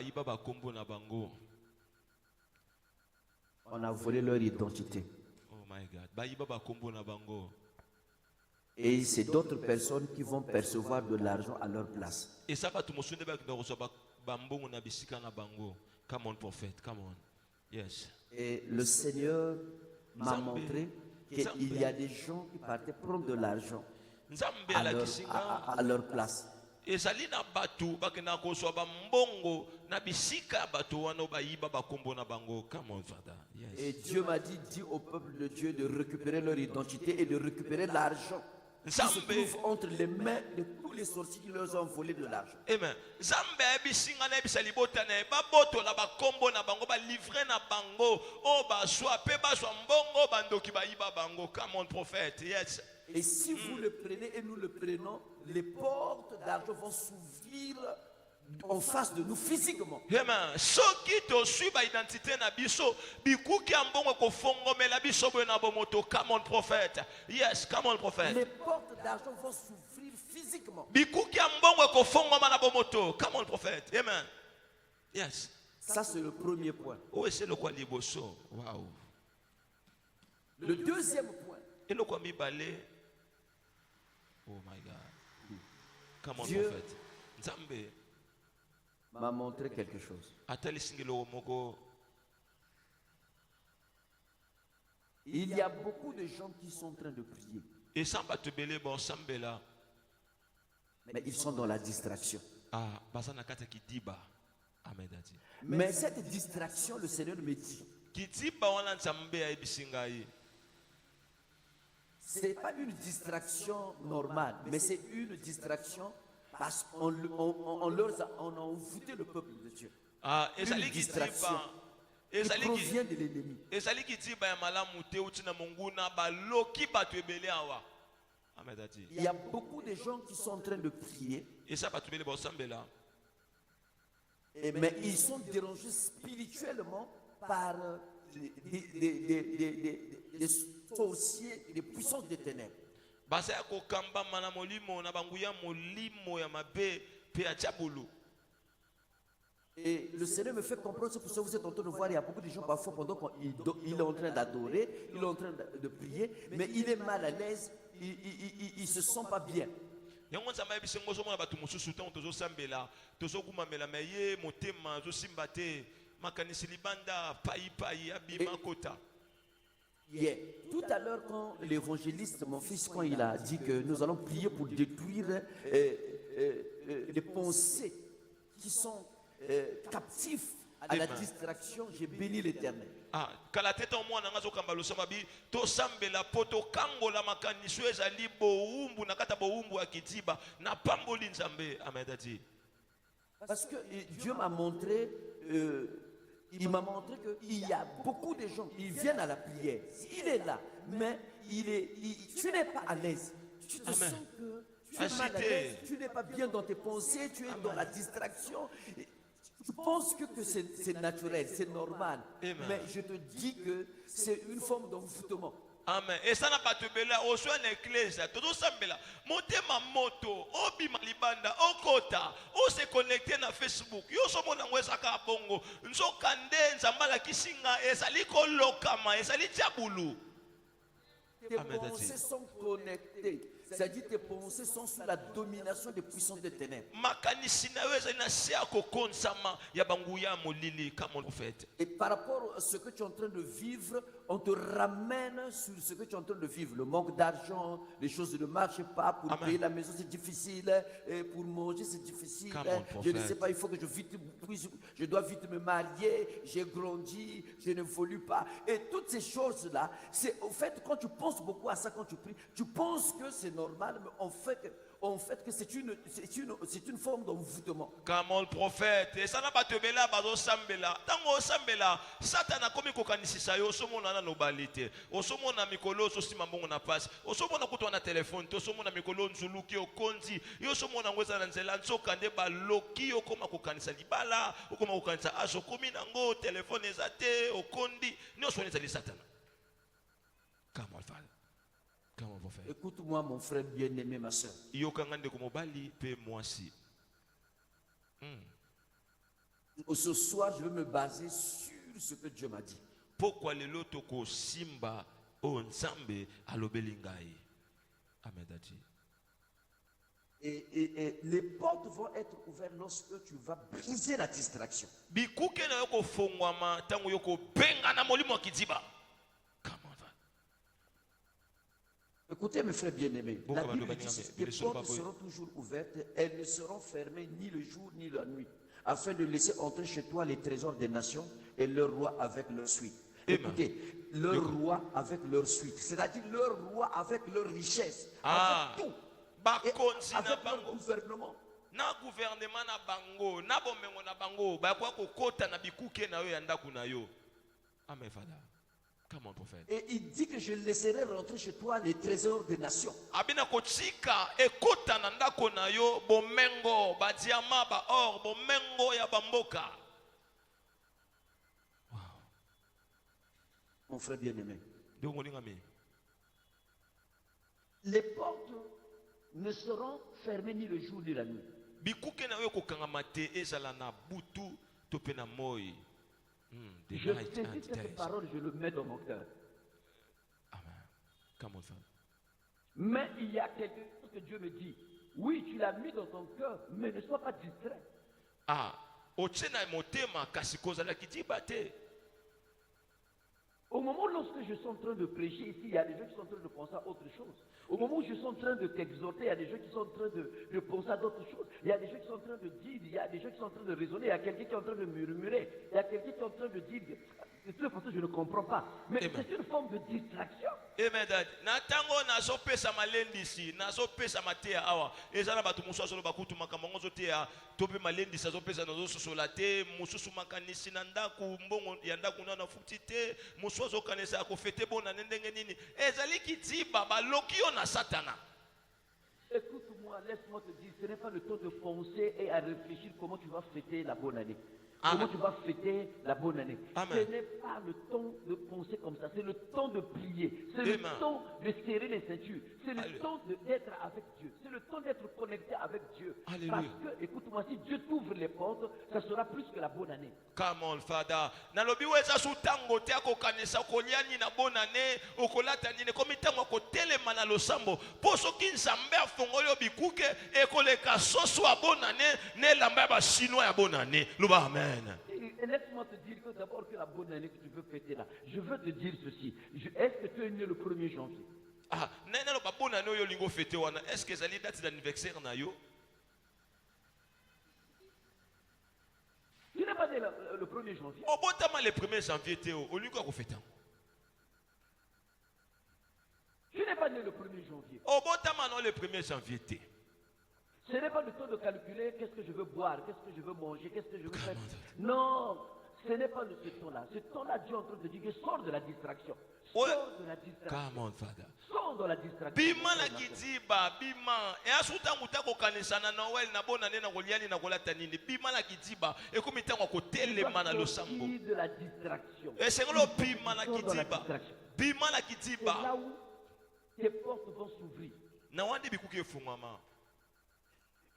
a volé leur identité. Oh my God. Et c'est d'autres personnes qui vont percevoir de l'argent à leur place. Come on, prophète. Come on. Yes. Et le Seigneur m'a montré qu'il y a des gens qui partaient prendre de l'argent à leur place. Et Dieu m'a dit, dis au peuple de Dieu de récupérer leur identité et de récupérer l'argent qui se trouve entre les mains de tous les sorciers qui leur ont volé de l'argent. Amen. Come on, prophète. Yes. Et si vous le prenez et nous le prenons, les portes d'argent vont s'ouvrir en face de nous physiquement. Amen. Come on, prophète. Yes, come on, prophète. Les portes d'argent vont s'ouvrir physiquement. Come on, prophète. Amen. Yes. Ça, c'est le premier point. Wow. Le deuxième point. Oh my God. Come on, Dieu prophète. M'a montré quelque chose. Il y a beaucoup de gens qui sont en train de prier. Mais ils sont dans la distraction. Mais cette distraction, le Seigneur me dit, ce n'est pas une distraction normale, mais c'est une distraction parce qu'on a envoûté le peuple de Dieu. Une distraction qui provient de l'ennemi. Il y a beaucoup de gens qui sont en train de prier, mais ils sont dérangés spirituellement par des sorciers, des puissances des ténèbres. Et le Seigneur me fait comprendre, c'est pour ça que vous êtes en train de voir, il y a beaucoup de gens parfois pendant qu'il est en train d'adorer, il est en train de prier, mais il est mal à l'aise, il ne se sent pas bien. Yeah. Tout à l'heure, quand l'évangéliste, mon fils, quand il a dit que nous allons prier pour détruire les pensées qui sont captifs à la distraction, j'ai béni l'Éternel. Kala tete omwana ngazo kambalo samabi to sambela poto kango la makaniso ezali boumbu na kata boumbu akitiba na pamboli nzambe amedati. Parce que Dieu m'a montré il m'a montré qu'il y a beaucoup de gens qui viennent à la prière. Il est là, mais tu n'es pas à l'aise. Tu te sens que tu es mal à l'aise, tu n'es pas bien dans tes pensées, tu es dans la distraction. Tu penses que c'est naturel, c'est normal. Mais je te dis que c'est une forme d'envoûtement. Amen. Et ça n'a pas te bela. Au soin l'église, tout ça bela. Montez ma moto, obi malibanda, okota, o se connecter na Facebook. Yo somo na mwesa ka bongo. Nso kande nzambala kisinga ezali kolokama, ezali diabulu. Tes pensées sont connectées. C'est-à-dire tes pensées sont sous la domination des puissances des ténèbres. Et par rapport à ce que tu es en train de vivre, on te ramène sur ce que tu es en train de vivre. Le manque d'argent, les choses ne marchent pas. Pour payer la maison, c'est difficile. Et pour manger, c'est difficile. Je ne sais pas, il faut que je dois vite me marier. J'ai grandi, je n'évolue pas. Et toutes ces choses-là, c'est au fait, quand tu penses beaucoup à ça, quand tu pries, tu penses que c'est normal, mais en fait que c'est une forme d'envoûtement. Comme le prophète, et ça n'a pas te bela, bazo sambela. Tango sambela, Satan a commis kokanisisa yo somo na no balite. O somo na mikolo so simambongo na passe. O somo na kutwa na telefone, to somo na mikolo nzuluki o konzi. Yo somo na ngweza na nzela nsoka nde baloki yo koma kokanisa libala, o koma kokanisa aso komi nango telefone ezate o kondi. Nyo so nezali Satan. Comment le faire? Écoute-moi, mon frère bien-aimé, ma soeur. Ce soir, je veux me baser sur ce que Dieu m'a dit. Pourquoi les lotoko simba o nsambe alobelingai? Et les portes vont être ouvertes lorsque tu vas briser la distraction. Bikuke na yoko fongwama tango yoko benga na molimo kiziba. Écoutez mes frères bien-aimés, la Bible dit que les portes seront toujours ouvertes, elles ne seront fermées ni le jour ni la nuit, afin de laisser entrer chez toi les trésors des nations et leur roi avec leur suite. Écoutez, leur roi avec leur suite, c'est-à-dire leur roi avec leur richesse, avec tout, et avec leur gouvernement. Na gouvernement na bango, na bomengo na bango, ba kwa kokota na bikuke na yo ya ndaku na yo. Amen, Father. Comment prophète? Et il dit que je laisserai rentrer chez toi les trésors des nations. Abina kochika ekota na ndako na yo bomengo ba diamant ba or bomengo ya bamboka. Wow. Mon frère bien-aimé. Les portes ne seront fermées ni le jour ni la nuit. Bikuke na yo kokangama te ezala na butu to pe na moi. Je saisis cette parole, je le mets dans mon cœur. Amen. Comment ça? Mais il y a quelque chose que Dieu me dit. Oui, tu l'as mis dans ton cœur, mais ne sois pas distrait. Au moment lorsque je suis en train de prêcher ici, il y a des gens qui sont en train de penser à autre chose. Au moment où je suis en train de t'exhorter, il y a des gens qui sont en train de penser à d'autres choses. Il y a des gens qui sont en train de dire, il y a des gens qui sont en train de raisonner, il y a quelqu'un qui est en train de murmurer, il y a quelqu'un qui est en train de dire, de toute façon je ne comprends pas. Mais c'est une forme de distraction. Amen. Natango nazo pesa malendisi, nazo pesa matea awa. Ezana batu mususu lo bakutu makambo zo tea, tope malendisi nazo pesa nazo sosolate, mususu makanisi na ndaku mbongo ya ndaku na futite, mususu kanisa ko fete bona ndenge nini. Ezali kitiba balokio na Satana. Écoute-moi, laisse-moi te dire, ce n'est pas le temps de penser et à réfléchir comment tu vas fêter la bonne année. Comment tu vas fêter la bonne année. Amen. Ce n'est pas le temps de penser comme ça, c'est le temps de prier, c'est le temps de serrer les ceintures, c'est le temps d'être avec Dieu, c'est le temps d'être connecté avec Dieu. Alléluia. Parce que, écoute-moi, si Dieu t'ouvre les portes, ça sera plus que la bonne année. Come on, Father. Nalobi weza sutango te akokanisa koliani na bonne année, okolata nini komitango ko telema na losambo. Poso kinzambe afongoli obikuke ekoleka soso a bonne année, ne lamba ba chinois ya bonne année. Luba amen. Et laisse-moi te dire que d'abord que la bonne année que tu veux fêter là, je veux te dire ceci. Est-ce que tu es né le 1er janvier? Est-ce que c'est la date d'anniversaire na yo? Tu n'es pas né le 1er janvier. Obotama le 1er janvier teo, olingo ko fêter. Je n'ai pas né le 1er janvier. Obotama non le 1er janvier té. Ce n'est pas le temps de calculer qu'est-ce que je veux boire, qu'est-ce que je veux manger, qu'est-ce que je veux faire. Non, ce n'est pas ce temps-là. Ce temps-là, Dieu est en train de dire, sors de la distraction. Sors de la distraction. Come on, Father. Sors de la distraction. Bima la kidiba, bima. E asuta mutako kanisa na Noel na bona nena goliani na golata nini. Bima la kidiba. E kumita kwa kotele mana lo sambo. De la distraction. E sengolo bima la kidiba. Bima la kidiba. C'est là où tes portes vont s'ouvrir. Na wande bikuke fungama.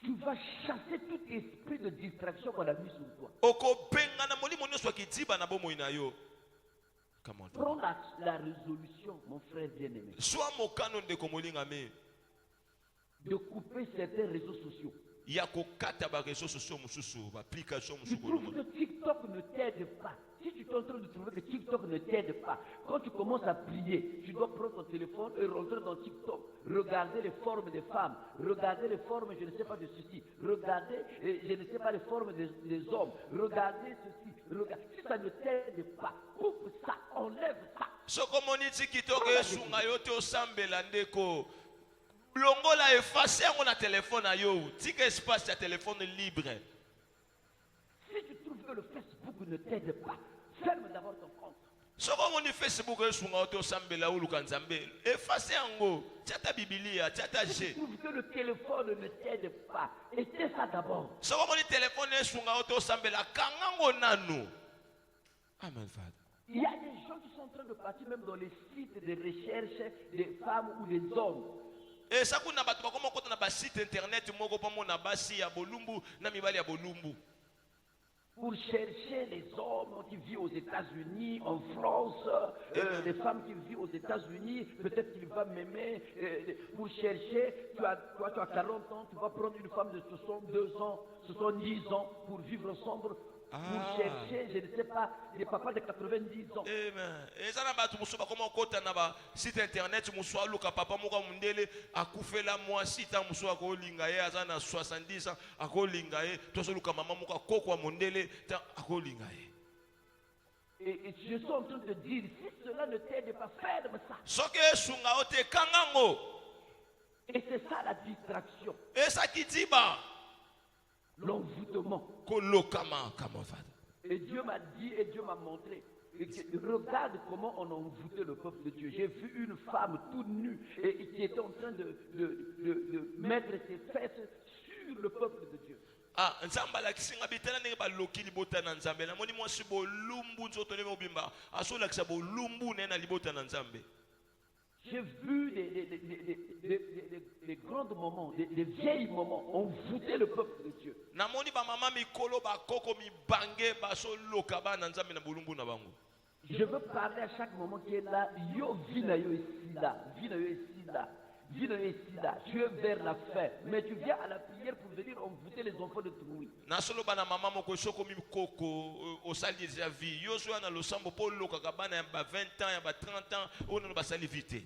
Tu vas chasser tout esprit de distraction qu'on a mis sur toi. Prends la résolution, mon frère bien-aimé, de couper certains réseaux sociaux. Tu trouves que TikTok ne t'aide pas. Si tu es en train de trouver que TikTok ne t'aide pas, quand tu commences à prier, tu dois prendre ton téléphone et rentrer dans TikTok, regarder les formes des femmes, regarder les formes, je ne sais pas, de ceci, regarder, je ne sais pas, les formes des hommes, regarder ceci, regarder. Si ça ne t'aide pas, coupe ça, enlève ça. Longola effacer mon téléphone à yo, tika espace à téléphone libre. Si tu trouves que le Facebook ne t'aide pas, ferme d'abord ton compte. So comme on Facebook esunga auto sambela ou lukanzambe, effacer ango, tata Biblia, tata Si G. tu trouves que le téléphone ne t'aide pas, essaie ça d'abord. So comme on téléphone esunga auto sambela kangango nanu. Amen, Father. Il y a des gens qui sont en train de partir même dans les sites de recherche des femmes ou des hommes. Et ça kuna batu bakoma kota na ba site internet moko pamo na basi ya bolumbu na mibali ya bolumbu. Pour chercher les hommes qui vivent aux États-Unis, en France, les femmes qui vivent aux États-Unis, peut-être qu'il va m'aimer. Pour chercher, tu as 40 ans, tu vas prendre une femme de 62 ans, 70 ans pour vivre ensemble. Pour chercher, je ne sais pas, des papas de 90 ans. Amen. Et ça n'a pas tout musuba comment kota na ba site internet muswa luka papa moka mundele akufela moi site muswa ko linga ye azana 70 ans akolinga ye to so luka mama moka kokwa mundele ta akolinga ye. Et je suis en train de dire, si cela ne t'aide pas, ferme ça. Soke sunga ote kangango. Et c'est ça la distraction. Et ça qui dit bah l'envoûtement. Et Dieu m'a dit et Dieu m'a montré. Regarde comment on a envoûté le peuple de Dieu. J'ai vu une femme toute nue et qui était en train de mettre ses fesses sur le peuple de Dieu. Ah, nzamba la kisinga bitana ne ba lokili bota na nzambe na moni mwasi bo lumbu nzoto ne mobimba aso la kisa bo lumbu ne na libota na nzambe. J'ai vu des grands moments, des vieilles moments, envoûter le peuple de Dieu. Je veux parler à chaque moment qui est là. Yo vina yo sida, vina yo sida, vina yo sida. Tu es vers la fin, mais tu viens à la prière pour venir envoûter les enfants de Trouy. Nasolo bana mama moko soko mi koko au sali déjà vie. Yo so na lo sambo polo loka kabana ya 20 ans, ya 30 ans, on ne ba sali vite.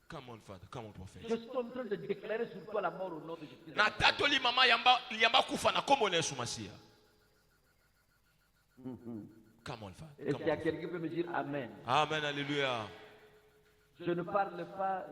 Come on, Father. Come on, prophet. Je suis en train de déclarer sur toi la mort au nom de Jésus. Na tatoli mama yamba kufa na kombo na Masia. Come on, Father. Et s'il y a quelqu'un qui peut me dire Amen. Amen, alléluia. Je ne parle pas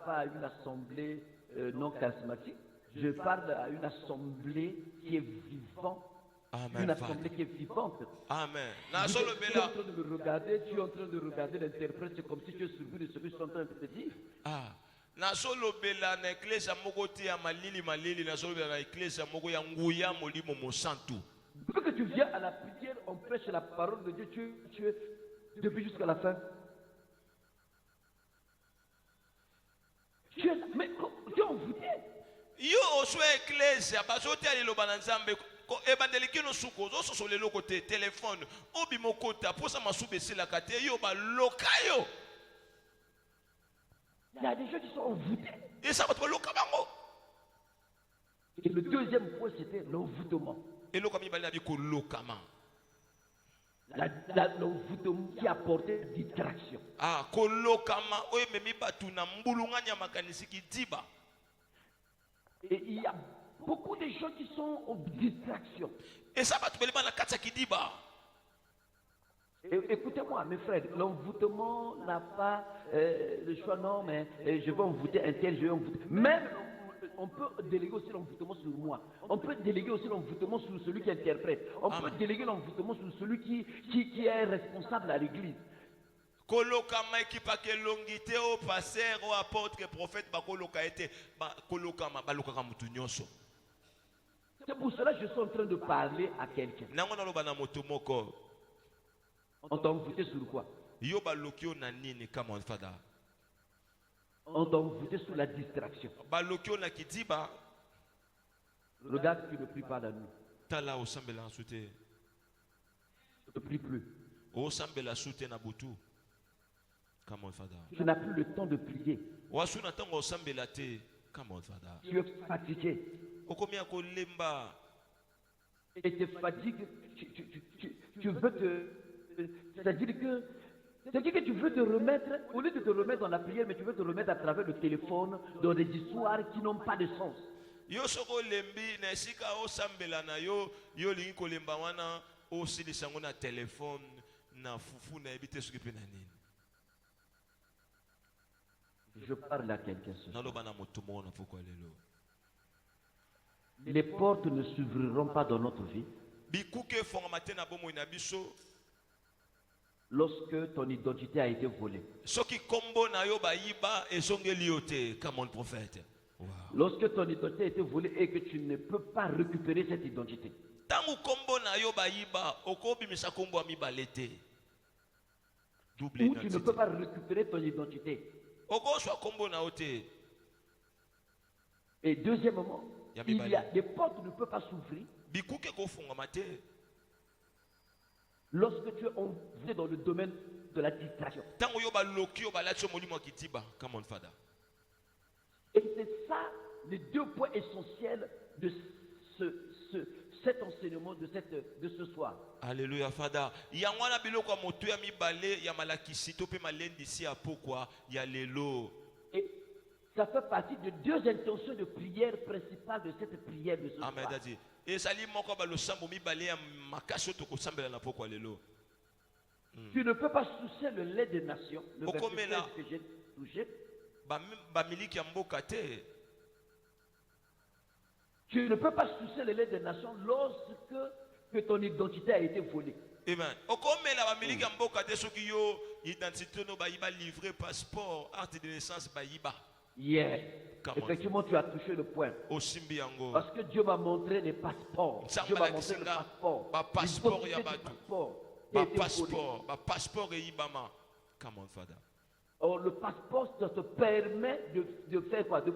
à une assemblée non charismatique. Je parle à une assemblée qui est vivante. Amen, une assemblée qui est vivante. Amen. Tu es en train de me regarder, tu es en train de regarder l'interprète, c'est comme si tu es surpris de ce que je suis en train de te dire. Ah. Nasolobela na eklesia moko te ya malili nasolobela na eklesia moko ya nguya molimo mosantu. Depuis que tu viens à la prière, on prêche la parole de Dieu, tu es depuis jusqu'à la fin. Tu es là, mais tu es envoûté. Yo oswe eklesia bazote ali loba nzambe ko ebandeli kino suko zo soso lelo côté téléphone obi mokota posa masube sila kate yo ba lokayo. Il y a des gens qui sont envoûtés. Et ça va te loka bango. Et le deuxième point c'était l'envoûtement. Et le kami bali abiko lokama. L'envoûtement qui apportait distraction. Ah ko lokama o memi batu na mbulunganya makanisi kidiba. Et il y a beaucoup de gens qui sont en distraction. Et ça va te faire la katsa qui dit bah. Écoutez-moi, mes frères, l'envoûtement n'a pas le choix, non, mais je vais envoûter un tel, je vais envoûter. Même, on peut déléguer aussi l'envoûtement sur moi. On peut déléguer aussi l'envoûtement sur celui qui interprète. On peut déléguer l'envoûtement sur celui qui est responsable à l'église. Kolokama ekipa ke longité au pasteur au apôtre que prophète ba koloka été ba kolokama ba lokaka mutu nyonso. C'est pour cela que je suis en train de parler à quelqu'un. Nango na loba na moto moko. On t'a envoûté sur quoi? Yo ba lokio na nini kama fada. On t'a envoûté sur la distraction. Ba lokio na kidiba. Regarde, tu ne pries pas la nuit. Tala o sambela soute. Tu ne pries plus. O sambela soute na butu. Tu n'as plus le temps de prier. Tu es fatigué. Et tu fatigues. Tu veux te... C'est-à-dire que tu veux te remettre, au lieu de te remettre dans la prière, mais tu veux te remettre à travers le téléphone, dans des histoires qui n'ont pas de sens. Yo soko lembi na esika o sambela na yo yo lingi kolemba wana o silisango na téléphone na fufu na ebite soki pe na nini. Je parle à quelqu'un ce soir. Naloba na moto mona pourquoi lelo. Les portes ne s'ouvriront pas dans notre vie Bikuke formaté na bomo na biso lorsque ton identité a été volée. Soki kombo na yo ba yiba ezongeli yo te comme un prophète. Wow. Lorsque ton identité a été volée et que tu ne peux pas récupérer cette identité. Tangu kombo na yo ba yiba okobimisa kombo amibale te. Double Ou tu ne peux pas récupérer ton identité. Et deuxièmement, il y a des portes ne peuvent pas s'ouvrir lorsque tu es envoûté dans le domaine de la distraction. Et c'est ça les deux points essentiels de cet enseignement de ce soir. Alléluia, Fada. Yangwana biloko ya moto ya mibale ya malakisi to pe malendisi ya pokwa ya lelo. Et ça fait partie de deux intentions de prière principales de cette prière de ce soir. Amen. Dadi. Et sali moko ba lo sambo mibale ya makasi to ko sambela na pokwa lelo. Tu ne peux pas soucier le lait des nations. Le verset que j'ai touché. Ba miliki ya mboka te. Tu ne peux pas soucier le lait des nations lorsque que ton identité a été volée. Amen. Okomela ba miliki ya mboka te soki yo identité no ba yiba livré passeport acte de naissance ba yiba. Yeah. Effectivement, tu as touché le point. Parce que Dieu m'a montré les passeports. Dieu m'a montré le passeport. Passeport ya batu. Passeport et ibama. Come on, Father. Or, le passeport, ça te permet de faire quoi? De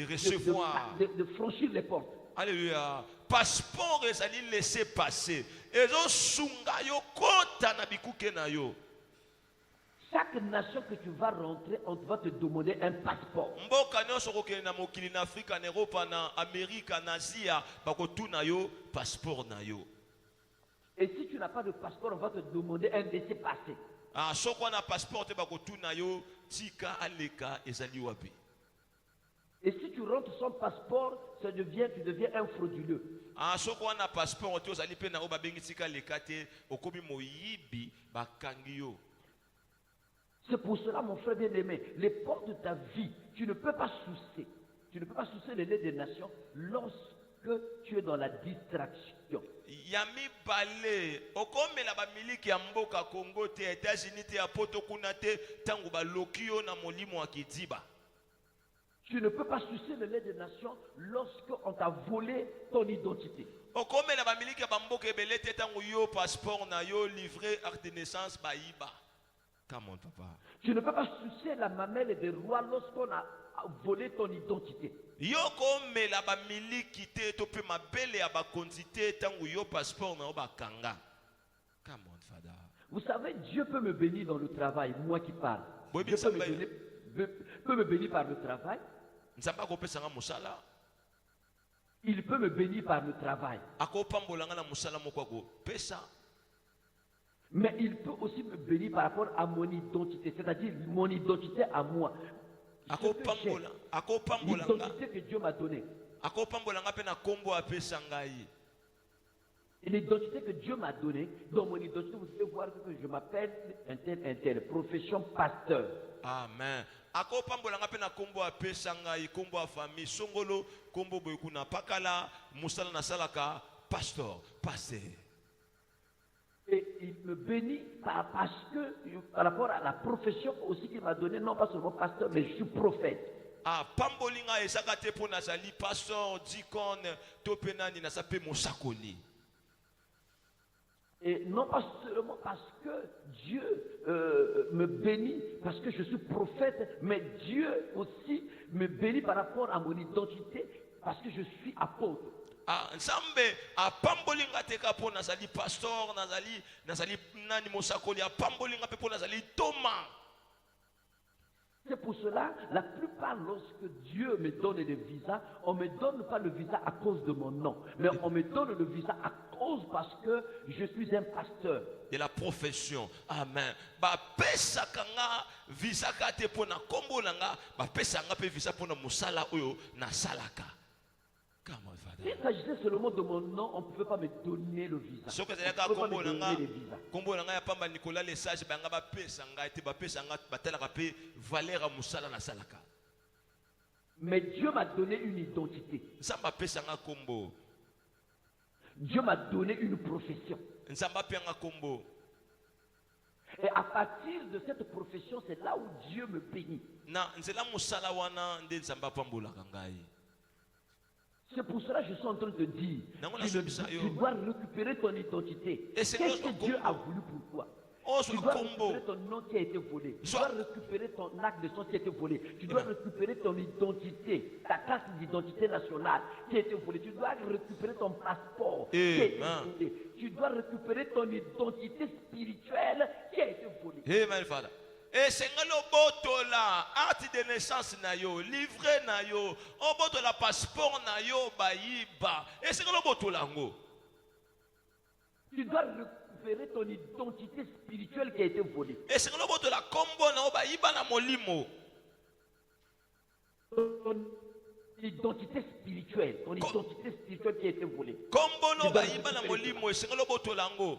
recevoir. De franchir les portes. Alléluia. Passeport, et ça dit laisser passer. Et zo sunga yo kota na bikuke na yo. Chaque nation que tu vas rentrer, on va te demander un passeport. Mboka nyonso kokende na mokili na Afrika, na Europe, na Amérique, na Asia, bakotuna yo passeport na yo. Et si tu n'as pas de passeport, on va te demander un laissez-passer. Ah, soko na passeport te bakotuna yo tika aleka ezali wapi. Et si tu rentres sans passeport, tu deviens un frauduleux. Ah, soko na passeport te ozali pe na o babengi tika aleka te okomi moyibi bakangi yo. C'est pour cela, mon frère bien-aimé, les portes de ta vie, tu ne peux pas soucier. Tu ne peux pas soucier les lait des nations lorsque tu es dans la distraction. Yami balé, okome la bamiliki ya mboka Congo te États-Unis te apoto kuna te tangu ba lokio na molimo akidiba. Tu ne peux pas soucier le lait des nations lorsqu'on t'a volé ton identité. Okome la bamiliki ya bamboka ebele te tangu yo passeport na yo livré acte de naissance ba iba. Come on, papa. Tu ne peux pas soucier la mamelle des rois lorsqu'on a volé ton identité. Yoko me la ba miliki te to pe mabele ya ba quantité tangu yo passeport na ba kanga. Come on, Father. Vous savez, Dieu peut me bénir dans le travail, moi qui parle. Dieu peut me bénir par le travail. Il peut me bénir par le travail. Mais il peut aussi me bénir par rapport à mon identité, c'est-à-dire mon identité à moi. l'identité que Dieu m'a donnée. Et l'identité que Dieu m'a donnée, dans mon identité, vous devez voir que je m'appelle un tel, profession pasteur. Amen. Akopambolanga pe na kombo apesa ngai kombo afami songolo kombo boyekuna pakala musala na salaka pasteur pasteur. Et il me bénit parce que par rapport à la profession aussi qu'il m'a donnée, non pas seulement pasteur mais je suis prophète. Ah pambolinga esakate po nazali pasteur dikon topenani na sape mosakoli. Et non pas seulement parce que Dieu me bénit, parce que je suis prophète, mais Dieu aussi me bénit par rapport à mon identité, parce que je suis apôtre. Ah, nzambe apambolinga teka po nazali pasteur, nazali nani mosakoli apambolinga pe po nazali Thomas. C'est pour cela, la plupart, lorsque Dieu me donne des visas, on ne me donne pas le visa à cause de mon nom, mais on me donne le visa à cause parce que je suis un pasteur. De la profession. Amen. Ba pesa kanga visa kate pona kombo nanga, ba pesa nga pe visa pona musala oyo na salaka. S'il s'agissait seulement de mon nom, on ne pouvait pas me donner le visa. Ce que c'est là kombo nanga, kombo nanga ya pamba Nicolas le sage banga ba pesa nga ete ba pesa nga batela kape valeur musala na salaka. Mais Dieu m'a donné une identité. Nzamba pesa nga kombo. Dieu m'a donné une profession. Nzamba pianga kombo. Et à partir de cette profession, c'est là où Dieu me bénit. Na nzela musala wana nde nzamba pambola kangai. C'est pour cela que je suis en train de dire, tu dois récupérer ton identité. Qu'est-ce que Dieu a voulu pour toi? Tu dois récupérer ton nom qui a été volé. Tu dois récupérer ton acte de sang qui a été volé. Tu dois récupérer ton identité, ta carte d'identité nationale qui a été volée. Tu dois récupérer ton passeport qui a été volé. Tu dois récupérer ton identité spirituelle qui a été volée. Amen, Father. Et c'est le boto là, acte de naissance na yo, livret na yo, o boto la passeport na yo bayiba. Et c'est le boto là ngo. Tu dois récupérer ton identité spirituelle qui a été volée. Et c'est le boto la combo na yo bayiba na molimo. Ton identité spirituelle qui a été volée. Combo no bayiba na molimo, et c'est le boto là ngo.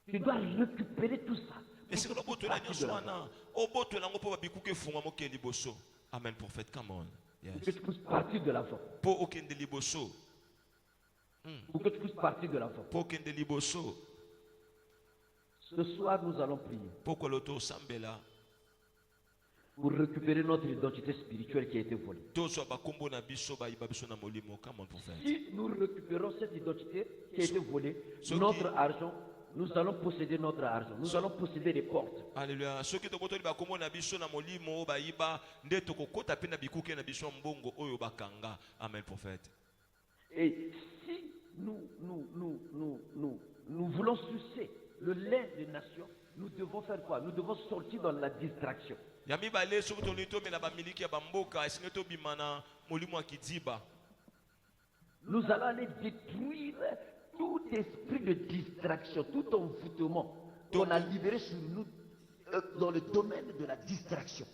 Tu dois récupérer tout ça. Et c'est le boto là nyoswana. O boto là ngo po babikuke funga mo kendi boso. Amen, prophète, come on. Yes. Pour que tu puisses partir de l'avant. Po okende liboso. Pour que tu puisses partir de l'avant. Po okende liboso. Ce soir, nous allons prier. Pourquoi l'auto sambela? Pour récupérer notre identité spirituelle qui a été volée. Si nous récupérons cette identité qui a été volée, notre argent, nous allons posséder notre argent. Nous allons posséder les portes. Alléluia. Amen, prophète. Et si nous voulons sucer le lait des nations, nous devons faire quoi? Nous devons sortir dans la distraction. Nous allons aller détruire tout esprit de distraction, tout envoûtement qu'on a libéré sur nous dans le domaine de la distraction.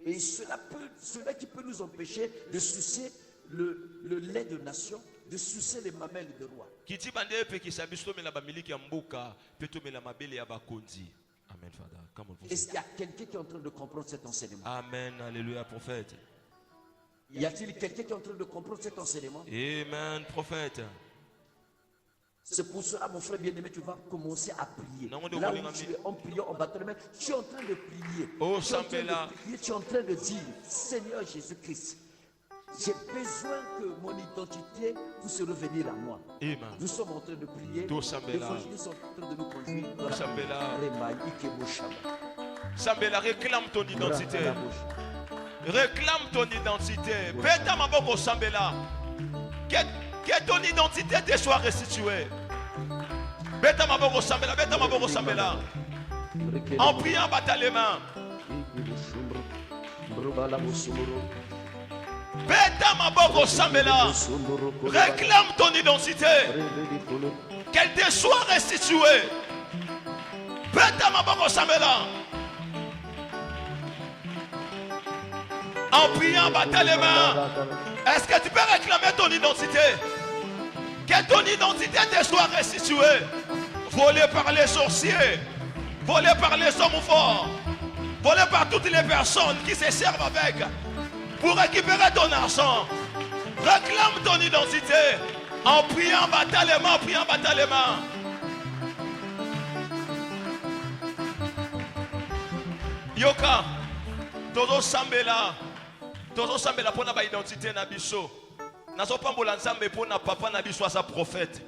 Et cela qui peut nous empêcher de sucer le lait de nation, de sucer les mamelles de roi. Amen, Father. Est-ce qu'il y a quelqu'un qui est en train de comprendre cet enseignement? Amen, alléluia, prophète. Y a-t-il quelqu'un qui est en train de comprendre cet enseignement? Amen, prophète. C'est pour cela, mon frère bien-aimé, tu vas commencer à prier. Là où tu es en priant, en battant les mains, tu es en train de prier. Oh, tu es en train de dire, Seigneur Jésus-Christ, j'ai besoin que mon identité puisse revenir à moi. Amen. Nous sommes en train de prier. Les évangélistes sont en train de nous conduire. Sambela, réclame ton identité. Réclame ton identité. Beta maboko Sambela. Que ton identité te soit restituée. Beta maboko Sambela. Beta maboko Sambela. En priant, battez les mains. Beta maboko Sambela. Réclame ton identité. Qu'elle te soit restituée. Peta maboko samela. En priant, battez les mains. Est-ce que tu peux réclamer ton identité? Que ton identité te soit restituée. Volée par les sorciers, volée par les hommes forts, volée par toutes les personnes qui se servent avec pour récupérer ton argent. Réclame ton identité en priant, battez les mains, en priant, battez les mains. Yoka, Tozo Sambela pour na ba identité na biso. Nazo pambola nzambe pour na papa na biso sa prophète.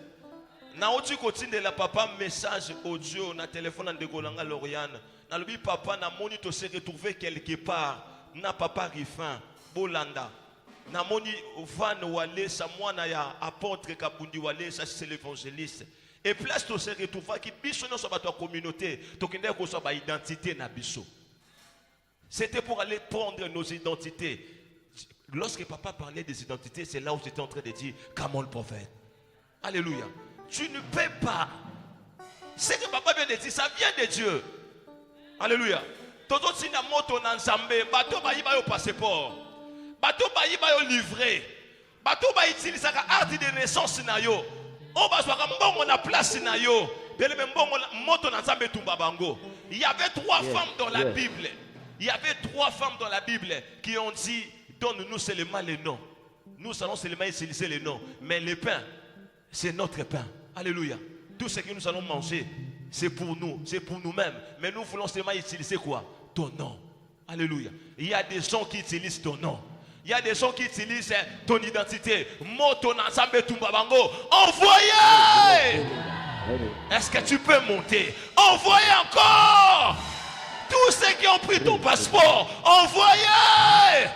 Na oti kotinde la papa message audio na téléphone de Golanga Loriane. Na lobi papa na moni to se retrouver quelque part na papa Rifin Bolanda. Na moni van wale sa mwana ya apôtre Kabundi wale sa c'est l'évangéliste. Et place to se retrouver qui biso no so ba to communauté to kende ko so ba identité na biso. C'était pour aller prendre nos identités. Lorsque papa parlait des identités, c'est là où j'étais en train de dire, comment le prophète. Alléluia. Tu ne peux pas. Ce que papa vient de dire, ça vient de Dieu. Alléluia. Toto sina moto na nzambe, bato ba yiba yo passeport. Bato ba yiba yo livré. Bato ba utilise ka carte de naissance na yo. On va soit mbongo na place na yo. Bele mbongo moto na nzambe tumba bango. Il y avait 3 femmes dans la Bible. Il y avait 3 femmes dans la Bible qui ont dit, donne-nous seulement les noms. Nous allons seulement utiliser les noms. Mais le pain, c'est notre pain. Alléluia. Tout ce que nous allons manger, c'est pour nous, c'est pour nous-mêmes. Mais nous voulons seulement utiliser quoi? Ton nom. Alléluia. Il y a des gens qui utilisent ton nom. Il y a des gens qui utilisent ton identité. Moto Nansambe Tumbabango. Envoyez! Est-ce que tu peux monter? Envoyez encore! Tous ceux qui ont pris ton passeport, envoyez!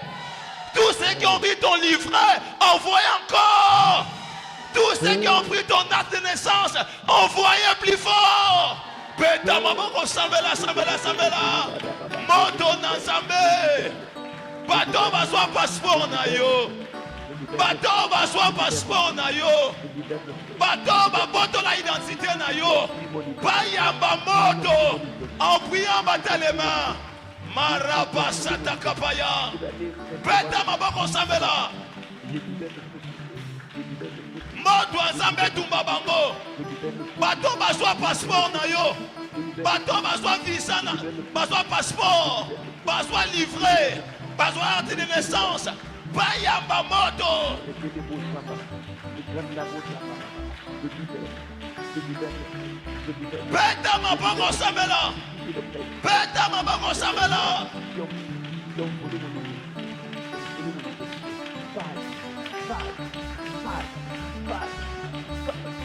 Tous ceux qui ont pris ton livret, envoyez encore! Tous ceux qui ont pris ton acte de naissance, envoyez plus fort! Peta maboko sambela, sambela, sambela! Moto Nansambe! Bato baswa passeport na yo! Bato baswa passeport na yo! Bato baboto la identité na yo! Bayamba moto! En priant, battez les mains. Maraba satakapaya. Peta maboko sambela. Moto azambe tumba bango. Bato baswa passeport na yo. Bato baswa visa na. Baswa passeport. Baswa livré. Baswa acte de naissance. Bayamba moto. Peta maboko sambela. Peta maboko sambela.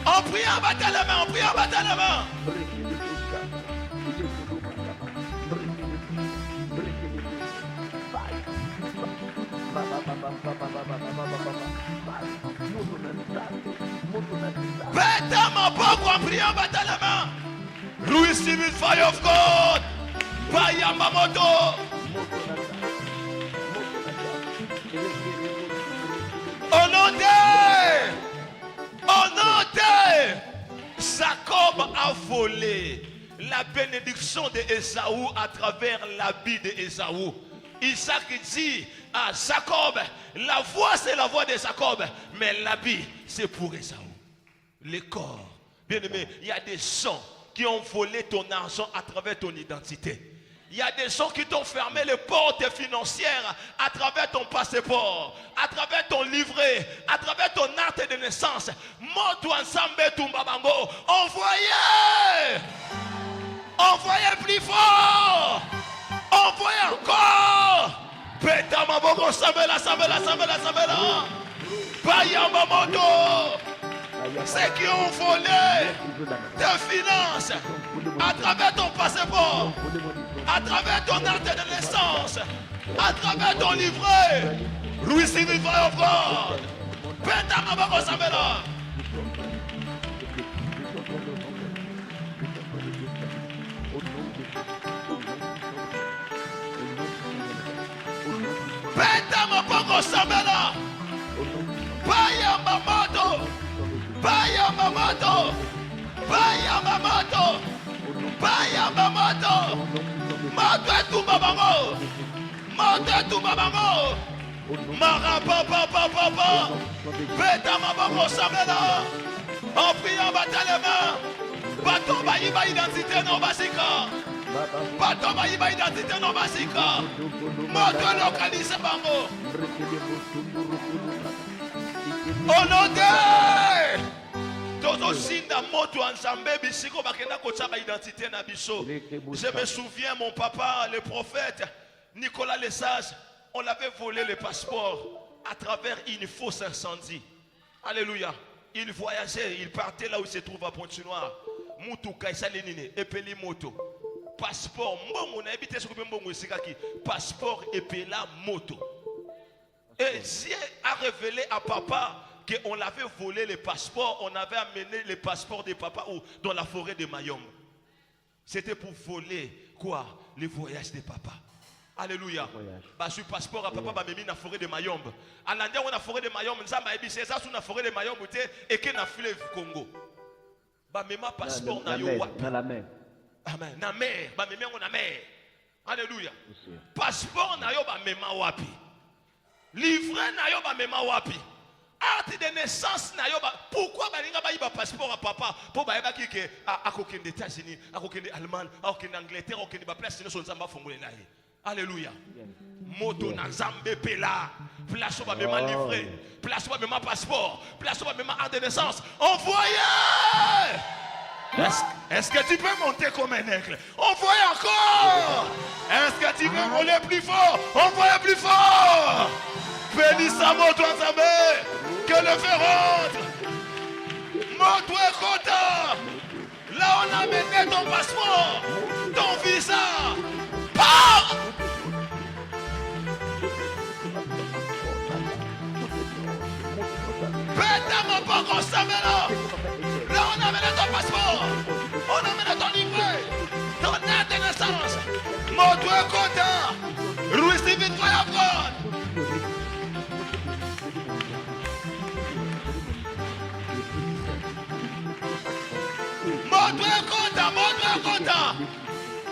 En priant, battez les mains, en priant, battez les mains. Peta maboko en priant, battez les mains. Receive the fire of God. Bayamba moto. Au nom de Jacob a volé la bénédiction d'Ésaü à travers l'habit d'Ésaü. Isaac dit à Jacob, la voix c'est la voix de Jacob, mais l'habit c'est pour Ésaü. Le corps. Bien aimé, il y a des gens qui ont volé ton argent à travers ton identité. Il y a des gens qui t'ont fermé les portes financières à travers ton passeport, à travers ton livret, à travers ton acte de naissance. Moto ensemble tumbabango. Envoyez! Envoyez plus fort! Envoyez encore! Peta maboko sambela, sambela, sambela, sambela. Bayamba moto. Ceux qui ont volé tes finances à travers ton passeport, à travers ton acte de naissance, à travers ton livret, receive the fire of God. Peta maboko sambela. Peta maboko sambela. Bayamba moto. Bayamba moto. Bayamba moto. Bayamba moto. Moto etumba bango. Moto etumba bango. Marapapapapapa. Beta mabango samela. En priant batalema. Bato bayiba identité non basika. Bato bayiba identité non basika. Moto localise bango. Au nom de Todo Sinda moto ensemble bisiko bakenda kotsaba identité na biso. Je me souviens mon papa le prophète Nicolas Lesage, on l'avait volé le passeport à travers une fausse incendie. Alléluia. Il voyageait, il partait là où il se trouve à Pointe-Noire. Mutuka isalenine epeli moto. Passeport mbongo na ebité sokope mbongo esikaki. Passeport epela moto. Et Dieu a révélé à papa qu'on avait volé les passeports, on avait amené les passeports de papa dans la forêt de Mayombe. C'était pour voler quoi? Les voyages de papa. Alléluia. Bah, sur passeport à papa, bah, mis dans la forêt de Mayombe. À l'endroit où on a la forêt de Mayombe, c'est ça sur la forêt de Mayombe et que dans le fleuve Congo. Bah, même passeport na yo dans la mer. Amen. Na mer, bah, même on a mer. Alléluia. Passeport na yo, bah, même wapi. Livret na yo, bah, même wapi. Acte de naissance na yo ba pourquoi balinga ba yiba passeport à papa pour ba yeba kike a kokende États-Unis a kokende Allemagne a kokende Angleterre a kokende ba place ne son nzamba fongole na ye. Alléluia. Moto na nzambe pela place ba mema livret place ba mema passeport place ba mema acte de naissance envoyez. Est-ce que tu peux monter comme un aigle? Envoyez encore. Est-ce que tu peux voler plus fort? Envoyez plus fort. Bénisse moto ensemble. Que le feu rentre. Moto et Kota. Là on a mené ton passeport, ton visa. Pars. Bêta mon poko samela. Là on a mené ton passeport. On a mené ton livret. Ton acte de naissance. Moto et Kota. Receive it fire of God. Montre-le-compte.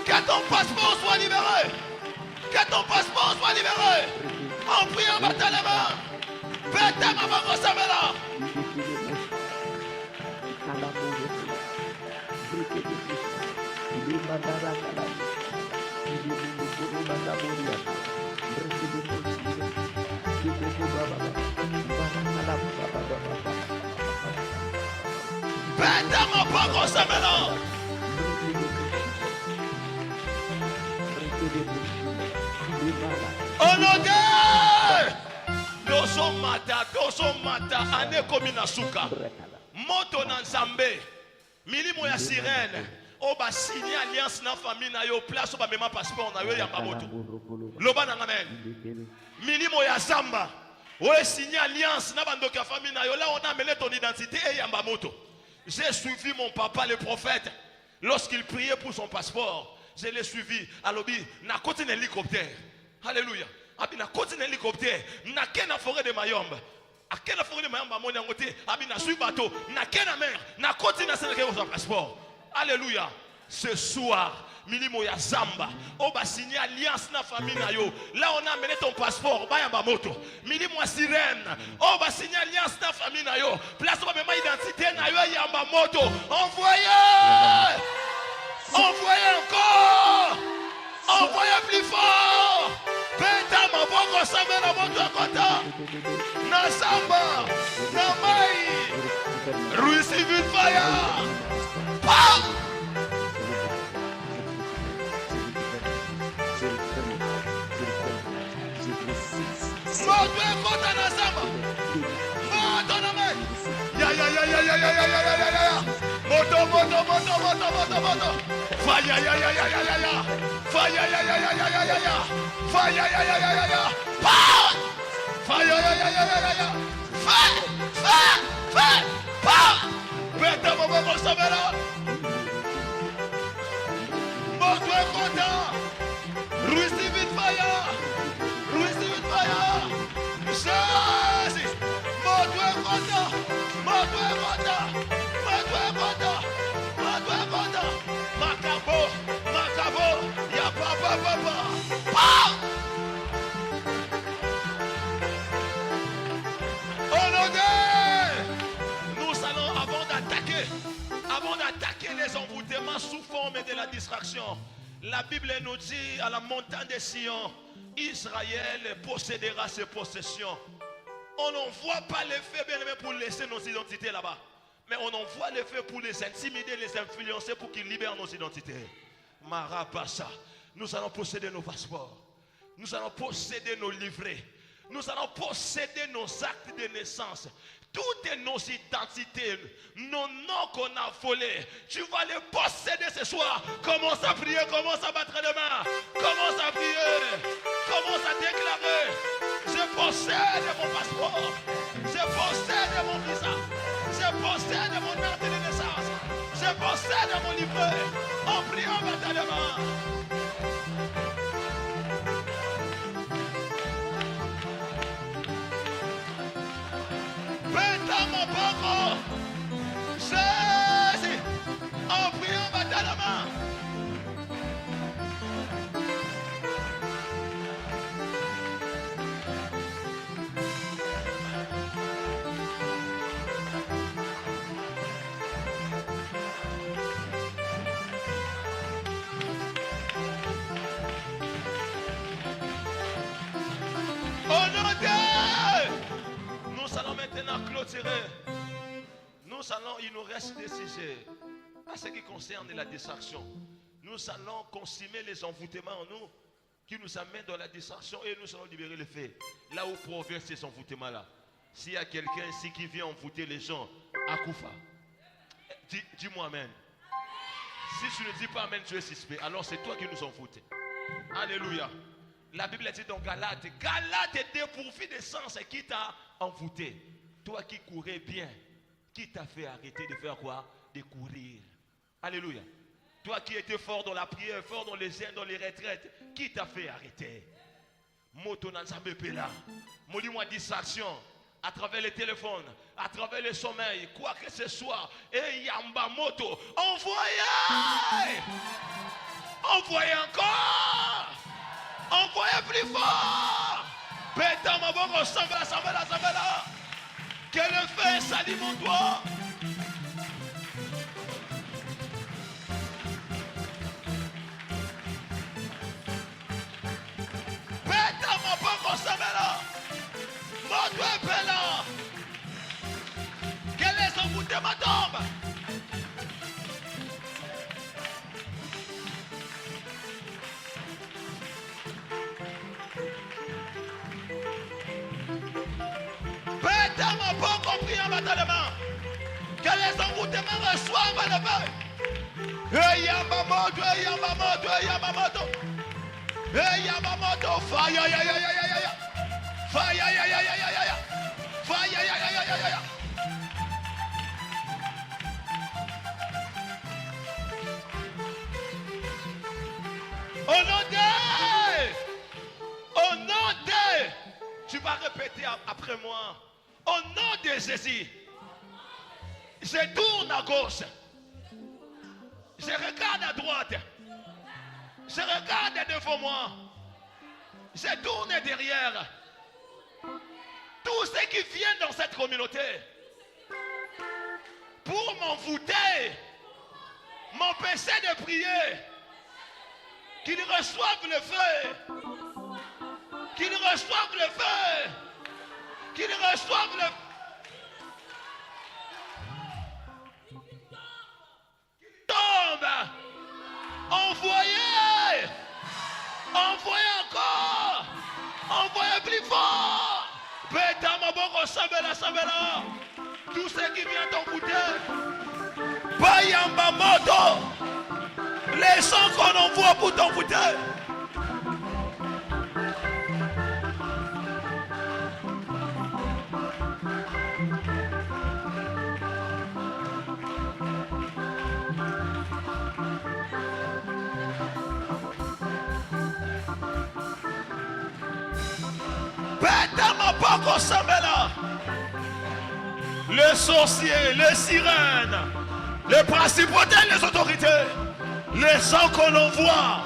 Que ton passeport soit libéré. Que ton passeport soit libéré. En priant, battez les mains. Bêtez ma maman, ça va là. Bêtez ma maman, ça va là. Olode doso mata ane komi na suka moto na nzambe milimo ya sirène o ba signé alliance na famille na yo place o ba mema passeport na yo ya moto loba na amen milimo ya zamba o signé alliance na bandoki ya famille na yo là on a amené ton identité et yamba moto. J'ai suivi mon papa le prophète lorsqu'il priait pour son passeport. Je l'ai suivi à l'obé na côté d'un hélicoptère. Alléluia. Abina côté d'un hélicoptère. Na kena forêt de Mayombe. A kena forêt de Mayombe à mon côté. Abina sur bateau. Na kena mer. Na côté na Sénégal son passeport. Alléluia. Ce soir, milimo ya zamba. Oba signé alliance na famille na yo. Là on a amené ton passeport. Ba yamba moto. Milimo ya sirène. Oba signé alliance na famille na yo. Place oba mema identité na yo yamba moto. Envoyez. Envoyez encore. Envoyez plus fort. Beta mabongo sabe na moto akota. Na samba. Na mai. Receive it fire. Pow. Moto akota na samba. Moto na mai. Ya. Moto. Fire, ya. Fire, ya. Power! Fire, ya. Fire! Power! Beta mobo samera. Moto est content. Receive it fire. Jesus! Moto est content. Macabo. Nous allons, avant d'attaquer les envoûtements sous forme de la distraction, la Bible nous dit à la montagne de Sion, Israël possédera ses possessions. On n'envoie pas les faits bien aimés pour laisser nos identités là-bas. Mais on envoie les faits pour les intimider, les influencer pour qu'ils libèrent nos identités. Marabassa. Nous allons posséder nos passeports. Nous allons posséder nos livrets. Nous allons posséder nos actes de naissance. Toutes nos identités, nos noms qu'on a volés, tu vas les posséder ce soir. Commence à prier, commence à battre les mains. Commence à prier, commence à déclarer. Je possède mon passeport. Je possède mon visa. Je possède mon acte de naissance. Je possède mon livret. En priant, battre les mains. Jésus, en priant, battre la main. Au nom de... Nous allons maintenant clôturer. Il nous reste des sujets à ce qui concerne la distraction. Nous allons consommer les envoûtements en nous qui nous amènent dans la distraction et nous allons libérer les faits. Là où proviennent ces envoûtements-là. S'il y a quelqu'un ici qui vient envoûter les gens à Koufa, dis-moi amen. Si tu ne dis pas amen, tu es suspect. Alors c'est toi qui nous envoûtes. Alléluia. La Bible dit dans Galate, Galate est dépourvu de sens et qui t'a envoûté. Toi qui courais bien. Qui t'a fait arrêter de faire quoi? De courir. Alléluia. Toi qui étais fort dans la prière, fort dans les aides, dans les retraites, qui t'a fait arrêter? Moto Nanzambe Pela. Dis-moi distraction. À travers les téléphones, à travers le sommeil, quoi que ce soit. Et Yamba Moto. Envoyez! Envoyez encore! Envoyez plus fort! Péta ma bonne, sambela. Que le feu s'allume en toi. Péta ma bonne, sambela. Mon doigt péla. Que les envoûtements tombent. Pétama pas compris en battant les mains. Que les envoûtements reçoivent le feu. Hey Yamamoto, hey Yamamoto, hey Yamamoto. Hey Yamamoto, fire, ya. Fire, ya. Fire, ya. Au nom de, tu vas répéter après moi. Au nom de Jésus, je tourne à gauche. Je regarde à droite. Je regarde devant moi. Je tourne derrière. Tous ceux qui viennent dans cette communauté pour m'envoûter, m'empêcher de prier, qu'ils reçoivent le feu. Qu'ils reçoivent le feu. Qu'ils reçoivent le feu. Qu'ils tombent. Envoyez. Envoyez encore. Envoyez plus fort. Pétamaboko Sambela. Tous ceux qui viennent t'envoûter. Bayamba Moto. Les gens qu'on envoie pour t'envoûter. Les sorciers, les sirènes, les principautés, les autorités, les gens qu'on envoie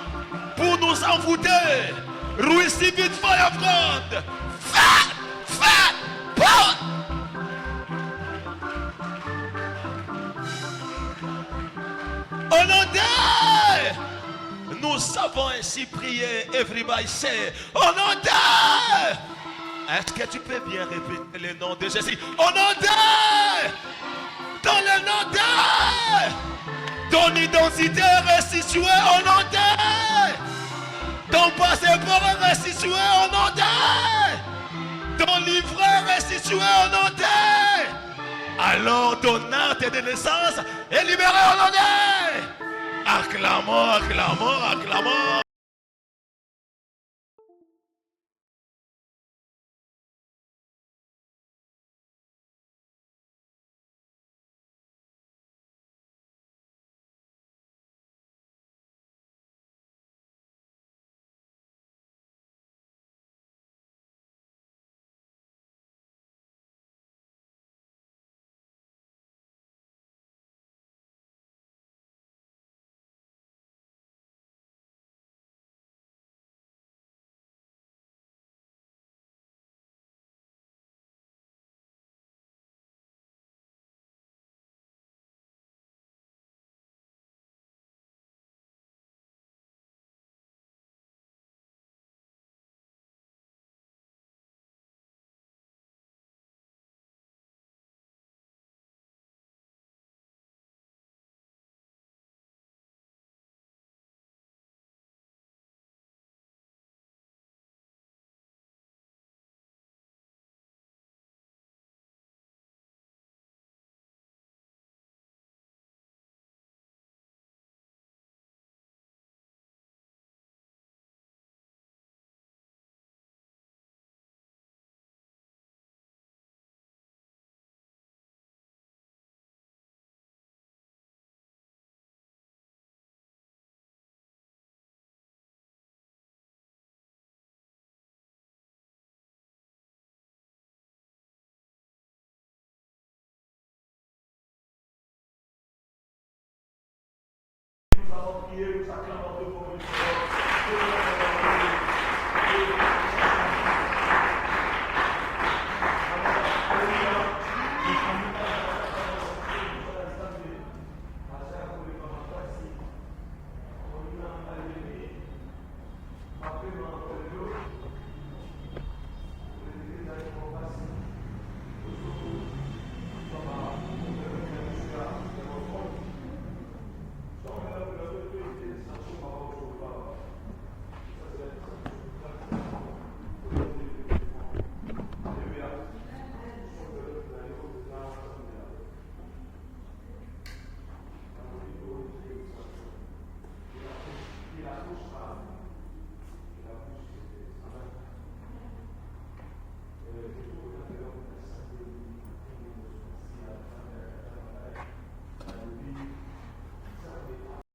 pour nous envoûter. Receive it, fire of God. Fire, power. Au nom de... Nous savons ainsi prier. Everybody say, au nom de... Est-ce que tu peux bien répéter le nom de Jésus? Au nom de... Dans le nom de... Ton identité est restituée au nom de... Ton passeport est restitué au nom de... Ton livret est restitué au nom de... Alors ton acte de naissance est libéré au nom de... Acclamons, acclamons, acclamons. Nous allons prier, nous acclamons.